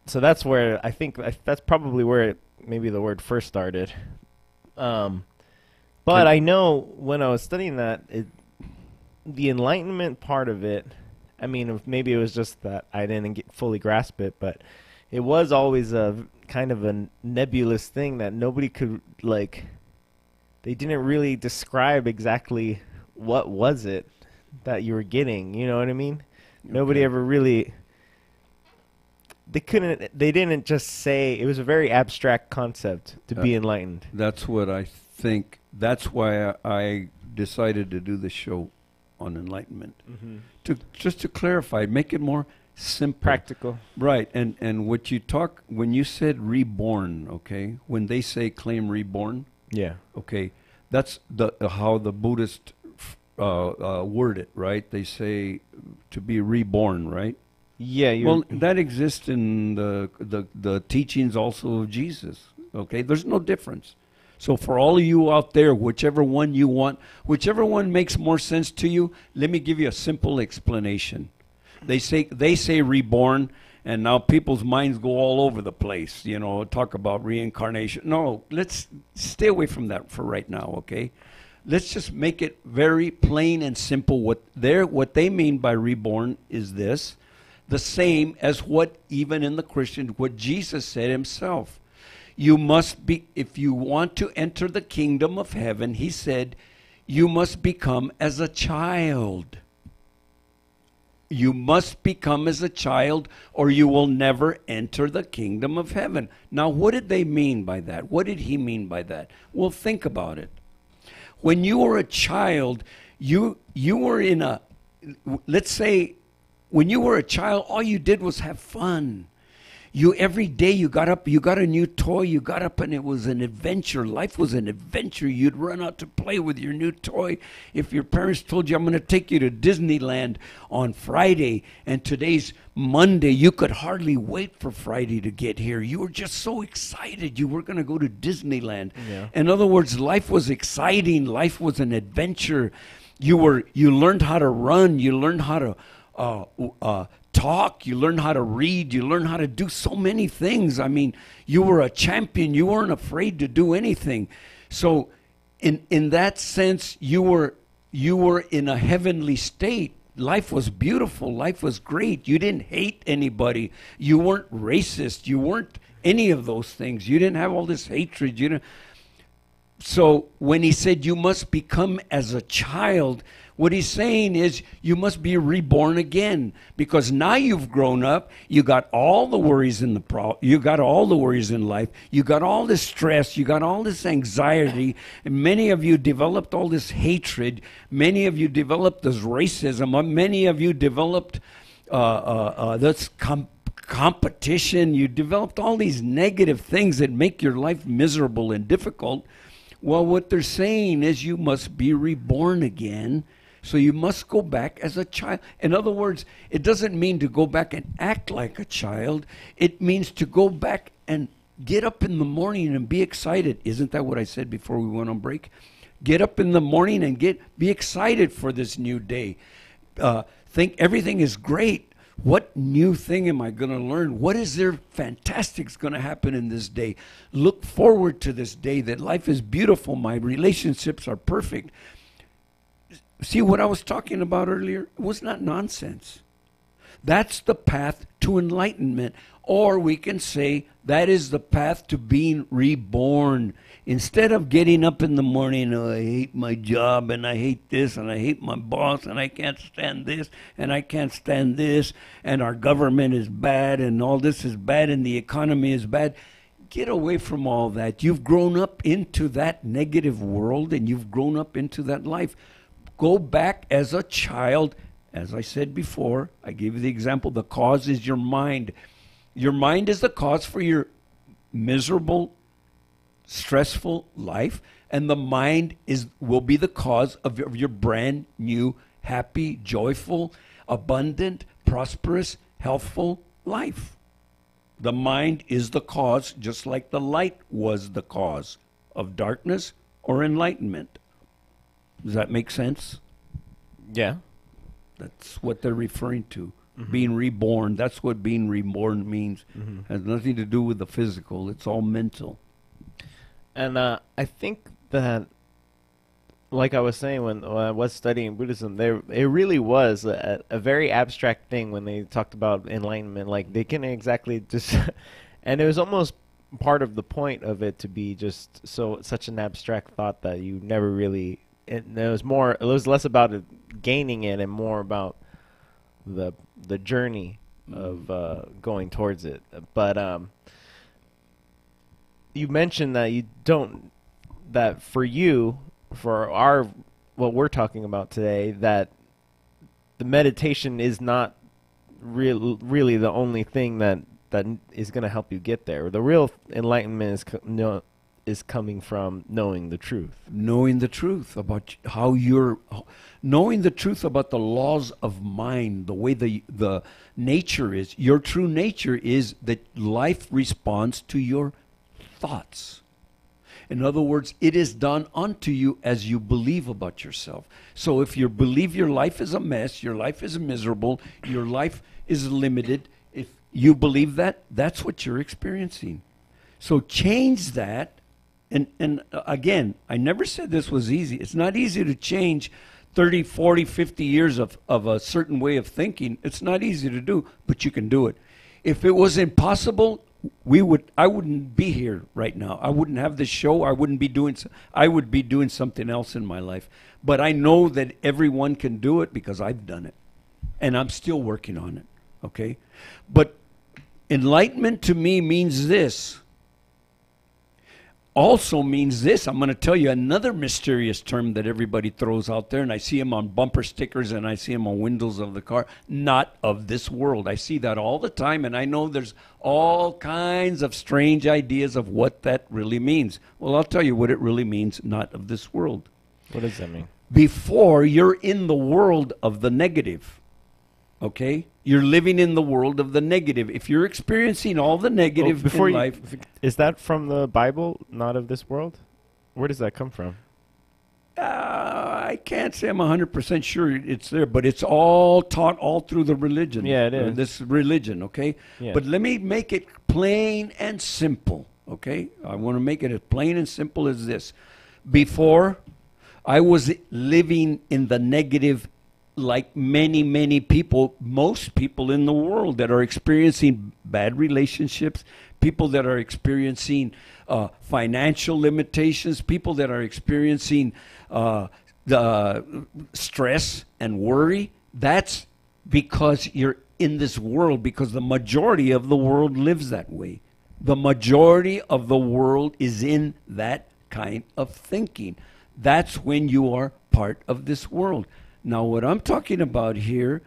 so that's where I think that's probably where maybe the word first started. But I know when I was studying that, the enlightenment part of it, I mean, maybe it was just that I didn't fully grasp it, but it was always a kind of a nebulous thing that nobody could, they didn't really describe exactly what was it that you were getting, you know what I mean? Okay. Nobody ever really, they didn't just say, it was a very abstract concept to be enlightened. That's what I think, that's why I decided to do the show on enlightenment. Just to clarify, make it more simple, practical, right? And when you said reborn, okay, when they say claim reborn, yeah, okay, that's how the Buddhist word it, right? They say to be reborn, right? Yeah. Well, that exists in the teachings also of Jesus. Okay, there's no difference. So for all of you out there, whichever one you want, whichever one makes more sense to you, let me give you a simple explanation. They say reborn, and now people's minds go all over the place, talk about reincarnation. No, let's stay away from that for right now, okay? Let's just make it very plain and simple. What they mean by reborn is this, the same as what even in the Christian, what Jesus said himself. You must be, if you want to enter the kingdom of heaven, he said, you must become as a child. You must become as a child, or you will never enter the kingdom of heaven. Now, what did they mean by that? What did he mean by that? Well, think about it. When you were a child, you were in a, let's say, when you were a child, all you did was have fun. Every day you got up, you got a new toy, you got up, and it was an adventure. Life was an adventure. You'd run out to play with your new toy. If your parents told you, I'm going to take you to Disneyland on Friday, and today's Monday, you could hardly wait for Friday to get here. You were just so excited you were going to go to Disneyland. Yeah. In other words, life was exciting. Life was an adventure. You learned how to run. You learned how to talk, you learn how to read, you learn how to do so many things. I mean, you were a champion. You weren't afraid to do anything. So in that sense, you were in a heavenly state. Life was beautiful. Life was great. You didn't hate anybody. You weren't racist. You weren't any of those things. You didn't have all this hatred. So when he said you must become as a child, what he's saying is you must be reborn again, because now you've grown up. You got all the worries you got all the worries in life. You got all this stress. You got all this anxiety. And many of you developed all this hatred. Many of you developed this racism. Many of you developed this competition. You developed all these negative things that make your life miserable and difficult. Well, what they're saying is you must be reborn again. So you must go back as a child. In other words, it doesn't mean to go back and act like a child. It means to go back and get up in the morning and be excited. Isn't that what I said before we went on break? Get up in the morning and be excited for this new day. Think everything is great. What new thing am I going to learn? What is there fantastic is going to happen in this day? Look forward to this day, that life is beautiful. My relationships are perfect. See what I was talking about earlier? It was not nonsense. That's the path to enlightenment. Or we can say that is the path to being reborn. Instead of getting up in the morning, oh, I hate my job, and I hate this, and I hate my boss, and I can't stand this, and I can't stand this, and our government is bad, and all this is bad, and the economy is bad. Get away from all that. You've grown up into that negative world, and you've grown up into that life. Go back as a child. As I said before, I gave you the example, the cause is your mind. Your mind is the cause for your miserable, stressful life, and the mind will be the cause of your brand new, happy, joyful, abundant, prosperous, healthful life. The mind is the cause, just like the light was the cause of darkness or enlightenment. Does that make sense? Yeah. That's what they're referring to. Being reborn. That's what being reborn means. Has nothing to do with the physical. It's all mental. And I think that, like I was saying when I was studying Buddhism, it really was a very abstract thing when they talked about enlightenment. Like, they couldn't exactly just... and it was almost part of the point of it to be just such an abstract thought that you never really... It was less about it, gaining it, and more about the journey of going towards it. But you mentioned that for you, for what we're talking about today, that the meditation is not really the only thing that is going to help you get there. The real enlightenment is coming from knowing the truth. Knowing the truth about knowing the truth about the laws of mind, the way the nature is. Your true nature is that life responds to your thoughts. In other words, it is done unto you as you believe about yourself. So if you believe your life is a mess, your life is miserable, your life is limited, if you believe that, that's what you're experiencing. So change that. And again, I never said this was easy. It's not easy to change 30, 40, 50 years of a certain way of thinking. It's not easy to do, but you can do it. If it was impossible, I wouldn't be here right now. I wouldn't have this show. I would be doing something else in my life. But I know that everyone can do it because I've done it. And I'm still working on it. Okay? But enlightenment to me means this. Also means this. I'm going to tell you another mysterious term that everybody throws out there, and I see them on bumper stickers and I see them on windows of the car. Not of this world. I see that all the time, and I know there's all kinds of strange ideas of what that really means. Well, I'll tell you what it really means, not of this world. What does that mean? Before, you're in the world of the negative. Okay? You're living in the world of the negative. If you're experiencing all the negative in life... Is that from the Bible, not of this world? Where does that come from? I can't say I'm 100% sure it's there, but it's all taught all through the religion. Yeah, it is. This religion, okay? Yeah. But let me make it plain and simple, okay? I want to make it as plain and simple as this. Before, I was living in the negative like many people, most people in the world that are experiencing bad relationships, people that are experiencing financial limitations, people that are experiencing the stress and worry. That's because you're in this world, because the majority of the world lives that way. The majority of the world is in that kind of thinking. That's when you are part of this world. Now, what I'm talking about here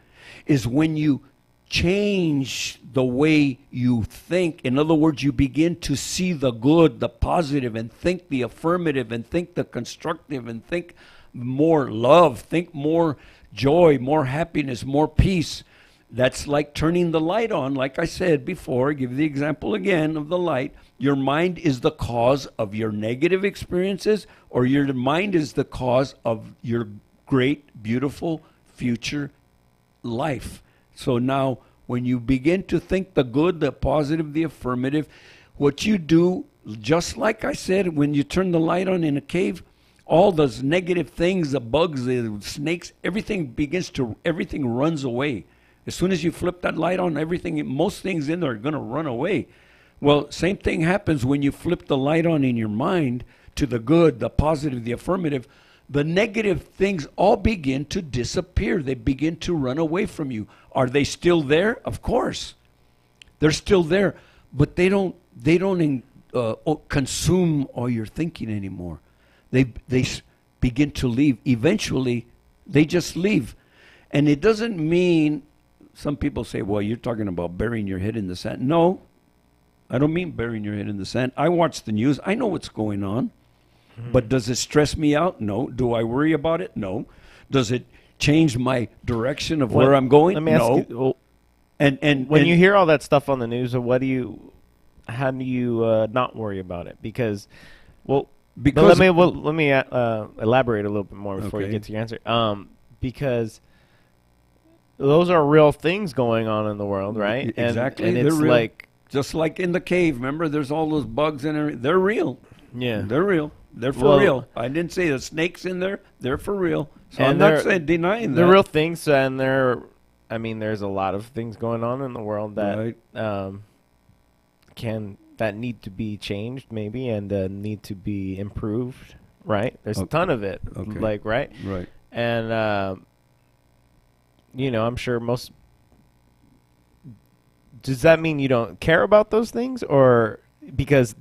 is when you change the way you think. In other words, you begin to see the good, the positive, and think the affirmative, and think the constructive, and think more love, think more joy, more happiness, more peace. That's like turning the light on. Like I said before, give the example again of the light. Your mind is the cause of your negative experiences, or your mind is the cause of your great, beautiful future life. So now, when you begin to think the good, the positive, the affirmative, what you do, just like I said, when you turn the light on in a cave, all those negative things, the bugs, the snakes, everything runs away. As soon as you flip that light on, most things in there are going to run away. Well, same thing happens when you flip the light on in your mind to the good, the positive, the affirmative. The negative things all begin to disappear. They begin to run away from you. Are they still there? Of course. They're still there, but they don't consume all your thinking anymore. They begin to leave. Eventually, they just leave. And it doesn't mean, some people say, well, you're talking about burying your head in the sand. No, I don't mean burying your head in the sand. I watch the news. I know what's going on. But does it stress me out? No. Do I worry about it? No. Does it change my direction of where I'm going? Let me ask you, and when you hear all that stuff on the news, how do you not worry about it? Because let me elaborate a little bit more before you get to your answer. Because those are real things going on in the world, right? Exactly. And it's real. like, just like in the cave. Remember, there's all those bugs and everything. They're real. Yeah, they're real. They're for real. I didn't say the snakes in there. They're for real. So I'm not denying that. They're real things, and there's a lot of things going on in the world that need to be changed, maybe, and need to be improved. Right? There's a ton of it. Okay. Right. And I'm sure most. Does that mean you don't care about those things, or because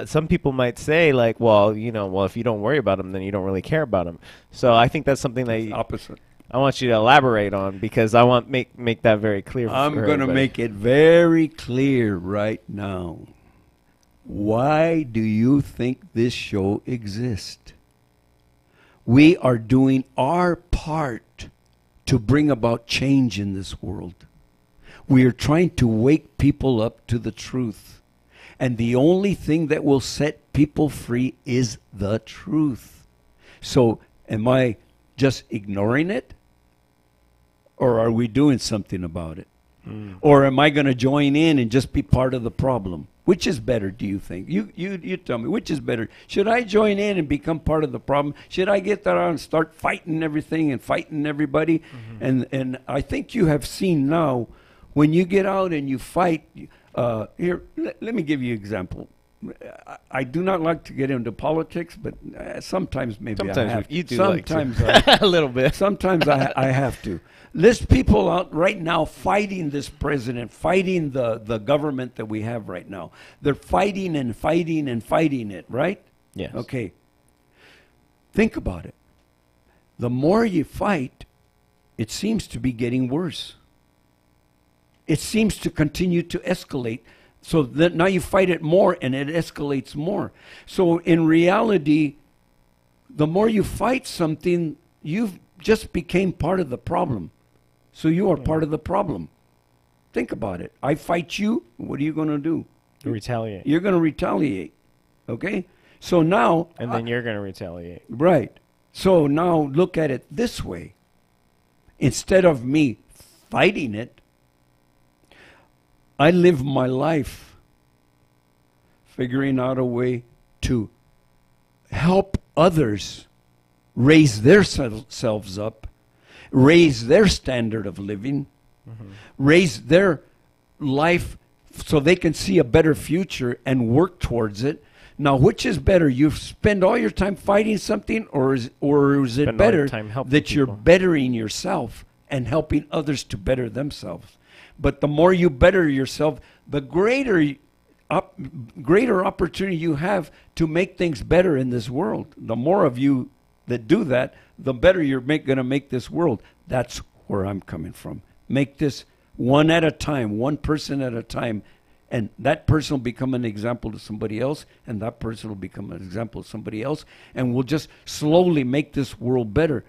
some people might say, like, well, if you don't worry about them, then you don't really care about them. So I think that's something that opposite. I want you to elaborate on, because I want make that very clear. I'm going to make it very clear right now. Why do you think this show exists? We are doing our part to bring about change in this world. We are trying to wake people up to the truth. And the only thing that will set people free is the truth. So am I just ignoring it? Or are we doing something about it? Or am I going to join in and just be part of the problem? Which is better, do you think? You tell me, which is better? Should I join in and become part of the problem? Should I get there and start fighting everything and fighting everybody? And I think you have seen now, when you get out and you fight, here, let me give you an example. I do not like to get into politics, but sometimes maybe I have. You do sometimes like to. A little bit. Sometimes I have to. There's people out right now fighting this president, fighting the government that we have right now. They're fighting and fighting and fighting it, right? Yes. Okay. Think about it. The more you fight, it seems to be getting worse. It seems to continue to escalate. So that now you fight it more and it escalates more. So in reality, the more you fight something, you've just became part of the problem. So you are part of the problem. Think about it. I fight you, what are you going to do? Retaliate. You're going to retaliate. Okay? So now... And then you're going to retaliate. Right. So now look at it this way. Instead of me fighting it, I live my life figuring out a way to help others raise their selves up, raise their standard of living, raise their life so they can see a better future and work towards it. Now, which is better? You spend all your time fighting something, or is it better that you're bettering yourself and helping others to better themselves? But the more you better yourself, the greater opportunity you have to make things better in this world. The more of you that do that, the better you're going to make this world. That's where I'm coming from. Make this one at a time, one person at a time. And that person will become an example to somebody else, and that person will become an example to somebody else, and we'll just slowly make this world better.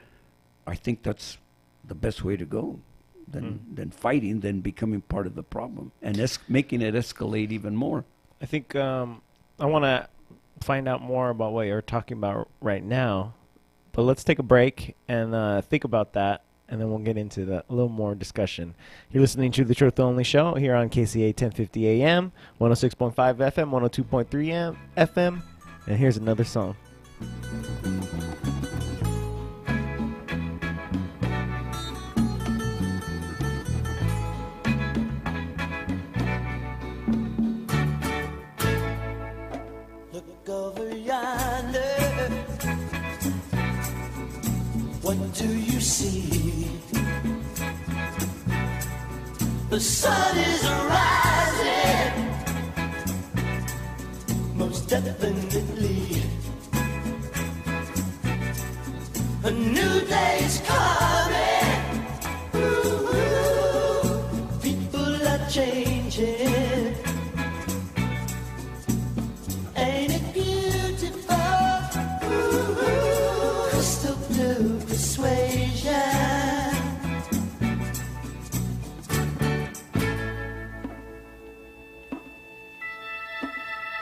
I think that's the best way to go than fighting, than becoming part of the problem and making it escalate even more. I think I want to find out more about what you're talking about right now, but let's take a break and think about that, and then we'll get into that a little more discussion. You're listening to The Truth Only Show here on KCAA 1050 AM, 106.5 FM, 102.3 FM, and here's another song. Look over yonder. What do you see? The sun is rising, most definitely. A new day's coming. Ooh, people are changing. Ain't it beautiful? Ooh, crystal blue persuasion.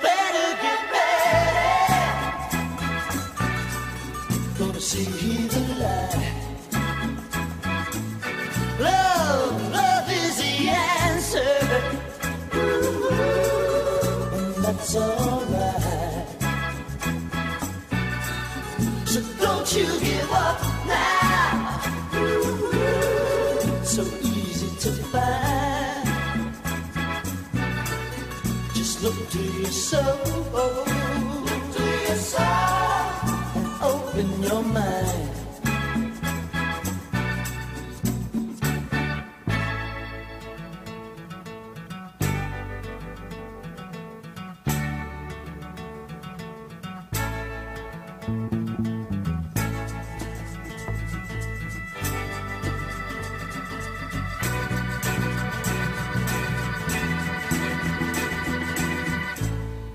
Better get ready. Gonna see the light. Love is the answer. And that's alright. So don't you give up now. So easy to find. Just look to your soul. Look to your soul. And open your mind.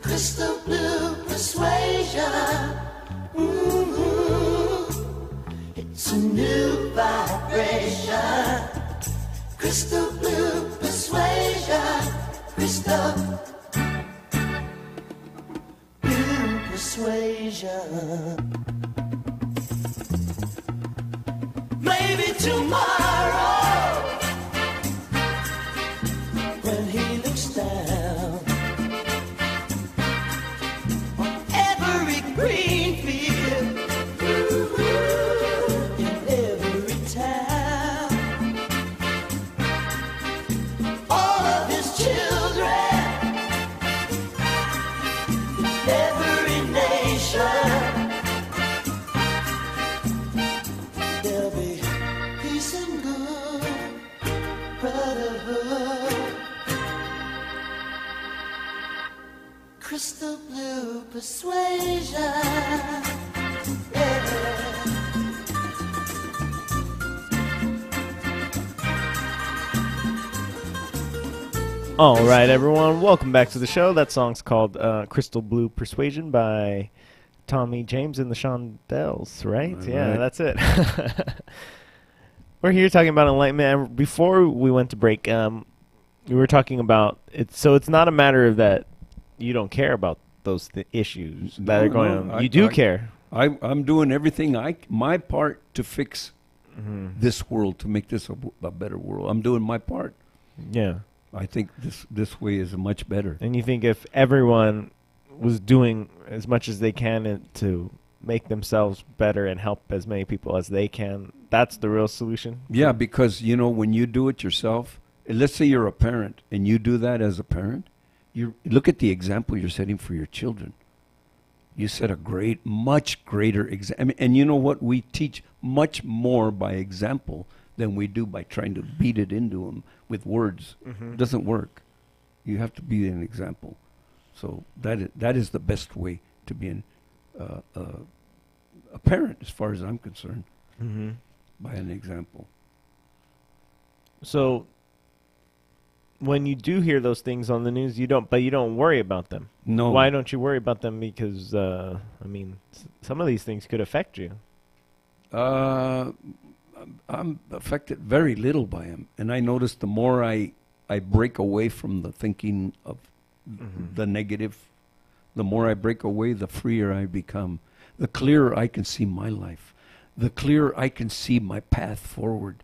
Crystal blue persuasion. It's a new vibration. Crystal blue persuasion. Crystal blue persuasion. Maybe tomorrow, when he looks down on every green field, in every town, all of his children, in every nation, there'll be peace and good brotherhood. Crystal blue persuasion. Yeah. All right, everyone, welcome back to the show. That song's called Crystal Blue Persuasion by Tommy James and the Shondells, right? All Yeah, right. that's it. We're here talking about enlightenment. And before we went to break, we were talking about it. So it's not a matter of that you don't care about those issues that are going on. You do care. I'm doing everything my part to fix this world, to make this a better world. I'm doing my part. Yeah. I think this way is much better. And you think if everyone was doing as much as they can to make themselves better and help as many people as they can, that's the real solution? Yeah, because, when you do it yourself, and let's say you're a parent and you do that as a parent, you look at the example you're setting for your children. You set a much greater example. And you know what? We teach much more by example than we do by trying to beat it into them with words. It doesn't work. You have to be an example. So that is the best way to be a parent, as far as I'm concerned, by an example. So when you do hear those things on the news, you don't worry about them. No. Why don't you worry about them? Because I mean, some of these things could affect you. I'm affected very little by them, and I notice the more I break away from the thinking of the negative, the more I break away, the freer I become. The clearer I can see my life, the clearer I can see my path forward.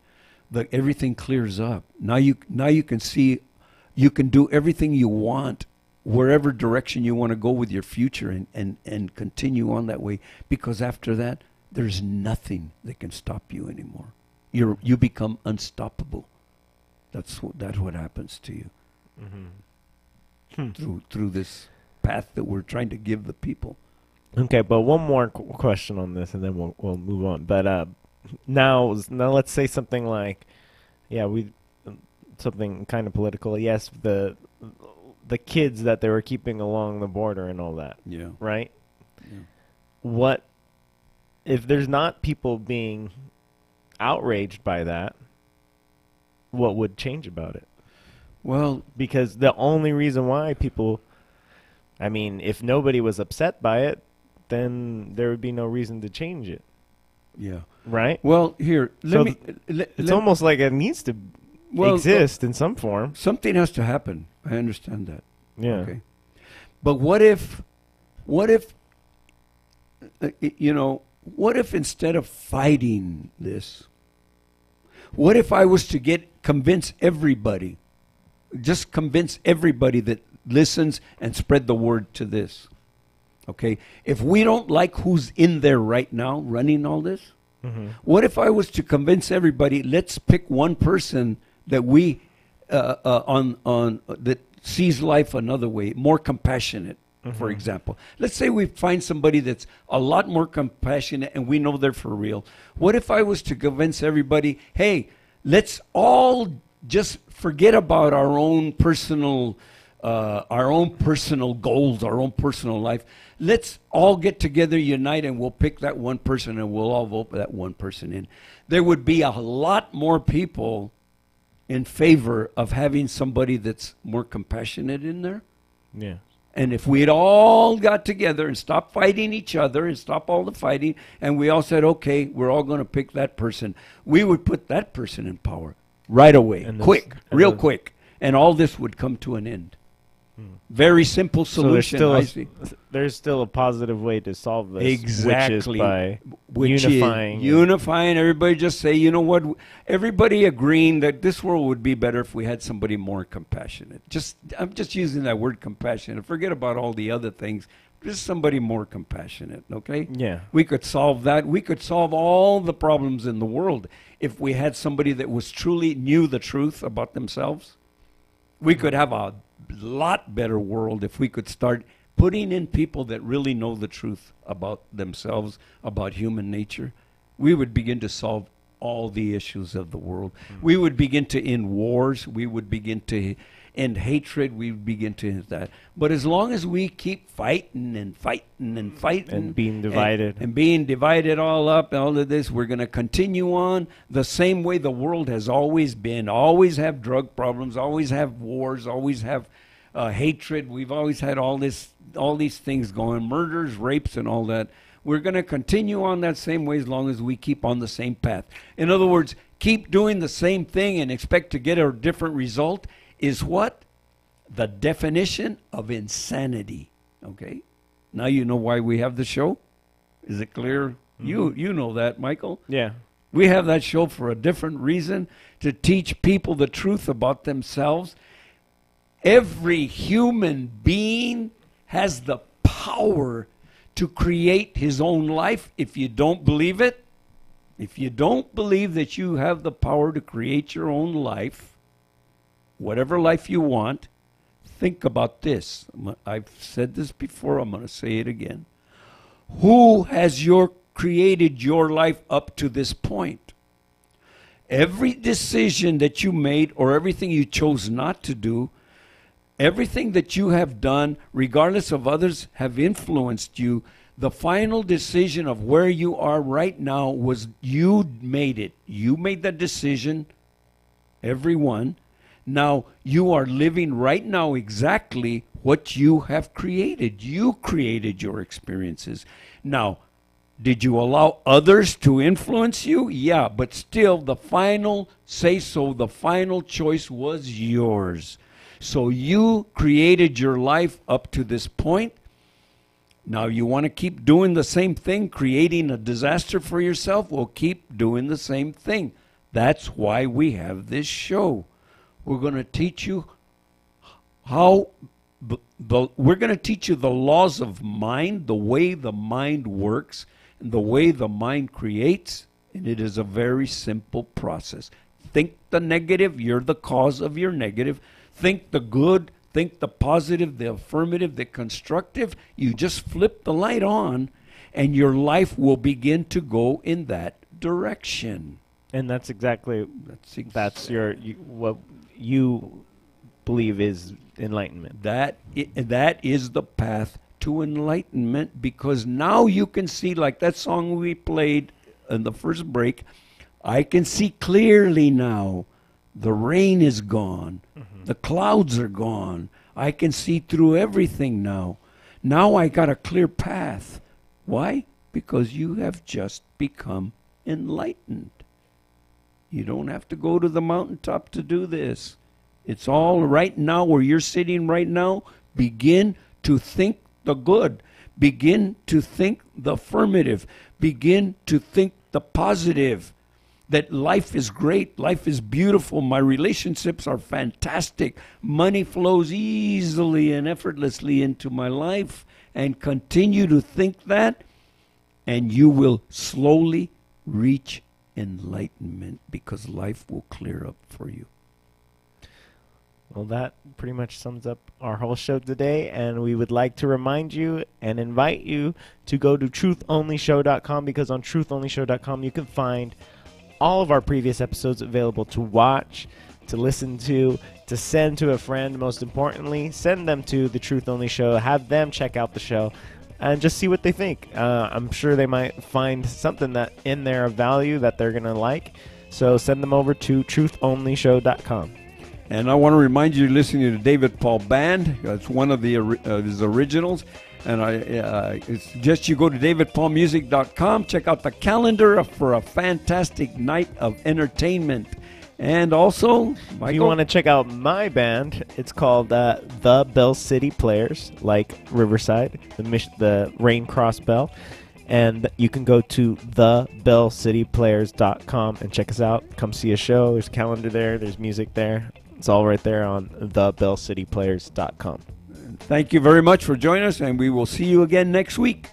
Everything clears up. Now you can see, you can do everything you want, wherever direction you want to go with your future, and continue on that way. Because after that, there's nothing that can stop you anymore. You become unstoppable. That's what happens to you through this path that we're trying to give the people. Okay, but one more question on this, and then we'll move on. But now let's say something like, something kind of political. Yes, the kids that they were keeping along the border and all that. Yeah. Right. Yeah. What if there's not people being outraged by that? What would change about it? Well, because the only reason why people, I mean, if nobody was upset by it, then there would be no reason to change it. Yeah. Right? Well, here, it's almost like it needs to exist in some form. Something has to happen. I understand that. Yeah. Okay. But what if instead of fighting this, what if I was to convince everybody that listens and spread the word to this? Okay, if we don't like who's in there right now running all this, what if I was to convince everybody, let's pick one person that we that sees life another way, more compassionate, for example. Let's say we find somebody that's a lot more compassionate and we know they're for real. What if I was to convince everybody, hey, let's all just forget about our own personal goals, our own personal life. Let's all get together, unite, and we'll pick that one person and we'll all vote that one person in. There would be a lot more people in favor of having somebody that's more compassionate in there. Yeah. And if we'd all got together and stopped fighting each other and stop all the fighting, and we all said, okay, we're all going to pick that person, we would put that person in power right away, real quick, and all this would come to an end. Very simple solution. So there's still a positive way to solve this. Exactly. Which is by unifying. Everybody just say, you know what? Everybody agreeing that this world would be better if we had somebody more compassionate. I'm just using that word compassionate. Forget about all the other things. Just somebody more compassionate, okay? Yeah. We could solve that. We could solve all the problems in the world if we had somebody that was truly knew the truth about themselves. We could have a lot better world if we could start putting in people that really know the truth about themselves, about human nature. We would begin to solve all the issues of the world. We would begin to end wars. We would begin to end hatred. We would begin to end that. But as long as we keep fighting and fighting and fighting and being divided and being divided all up and all of this, we're going to continue on the same way the world has always been. Always have drug problems, always have wars, always have hatred. We've always had all these things going, murders, rapes, and all that. We're going to continue on that same way as long as we keep on the same path. In other words, keep doing the same thing and expect to get a different result is what? The definition of insanity. Okay? Now you know why we have the show? Is it clear? You know that, Michael. Yeah. We have that show for a different reason, to teach people the truth about themselves. Every human being has the power to create his own life. If you don't believe it, if you don't believe that you have the power to create your own life, whatever life you want, think about this. I've said this before, I'm going to say it again. Who has created your life up to this point? Every decision that you made or everything you chose not to do, everything that you have done, regardless of others, have influenced you. The final decision of where you are right now was you made it. You made that decision, everyone. Now, you are living right now exactly what you have created. You created your experiences. Now, did you allow others to influence you? Yeah, but still the final say-so, the final choice was yours. So you created your life up to this point. Now you want to keep doing the same thing, creating a disaster for yourself? Well, keep doing the same thing. That's why we have this show. We're going to teach you we're going to teach you the laws of mind, the way the mind works, and the way the mind creates. And it is a very simple process. Think the negative, you're the cause of your negative. Think the good, think the positive, the affirmative, the constructive. You just flip the light on, and your life will begin to go in that direction. And that's exactly what you believe is enlightenment. That is the path to enlightenment, because now you can see, like that song we played in the first break, I can see clearly now. The rain is gone. Mm-hmm. The clouds are gone. I can see through everything now. Now I got a clear path. Why? Because you have just become enlightened. You don't have to go to the mountaintop to do this. It's all right now where you're sitting right now. Begin to think the good. Begin to think the affirmative. Begin to think the positive. That life is great, life is beautiful, my relationships are fantastic, money flows easily and effortlessly into my life, and continue to think that, and you will slowly reach enlightenment, because life will clear up for you. Well, that pretty much sums up our whole show today, and we would like to remind you and invite you to go to truthonlyshow.com, because on truthonlyshow.com you can find all of our previous episodes available to watch, to listen to send to a friend. Most importantly, send them to The Truth Only Show. Have them check out the show and just see what they think. I'm sure they might find something that in there of value that they're going to like. So send them over to truthonlyshow.com. And I want to remind you, you're listening to David Paul Band. It's one of his originals. And I suggest you go to davidpaulmusic.com. Check out the calendar for a fantastic night of entertainment. And also, Michael, if you want to check out my band, it's called The Bell City Players, like Riverside, the Rain Cross Bell. And you can go to thebellcityplayers.com and check us out. Come see a show. There's a calendar there. There's music there. It's all right there on thebellcityplayers.com. Thank you very much for joining us, and we will see you again next week.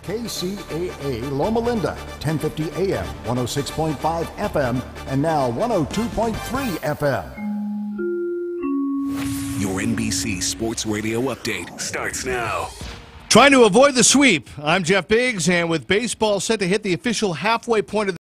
KCAA Loma Linda, 1050 AM, 106.5 FM, and now 102.3 FM. Your NBC Sports Radio update starts now. Trying to avoid the sweep. I'm Jeff Biggs, and with baseball set to hit the official halfway point of the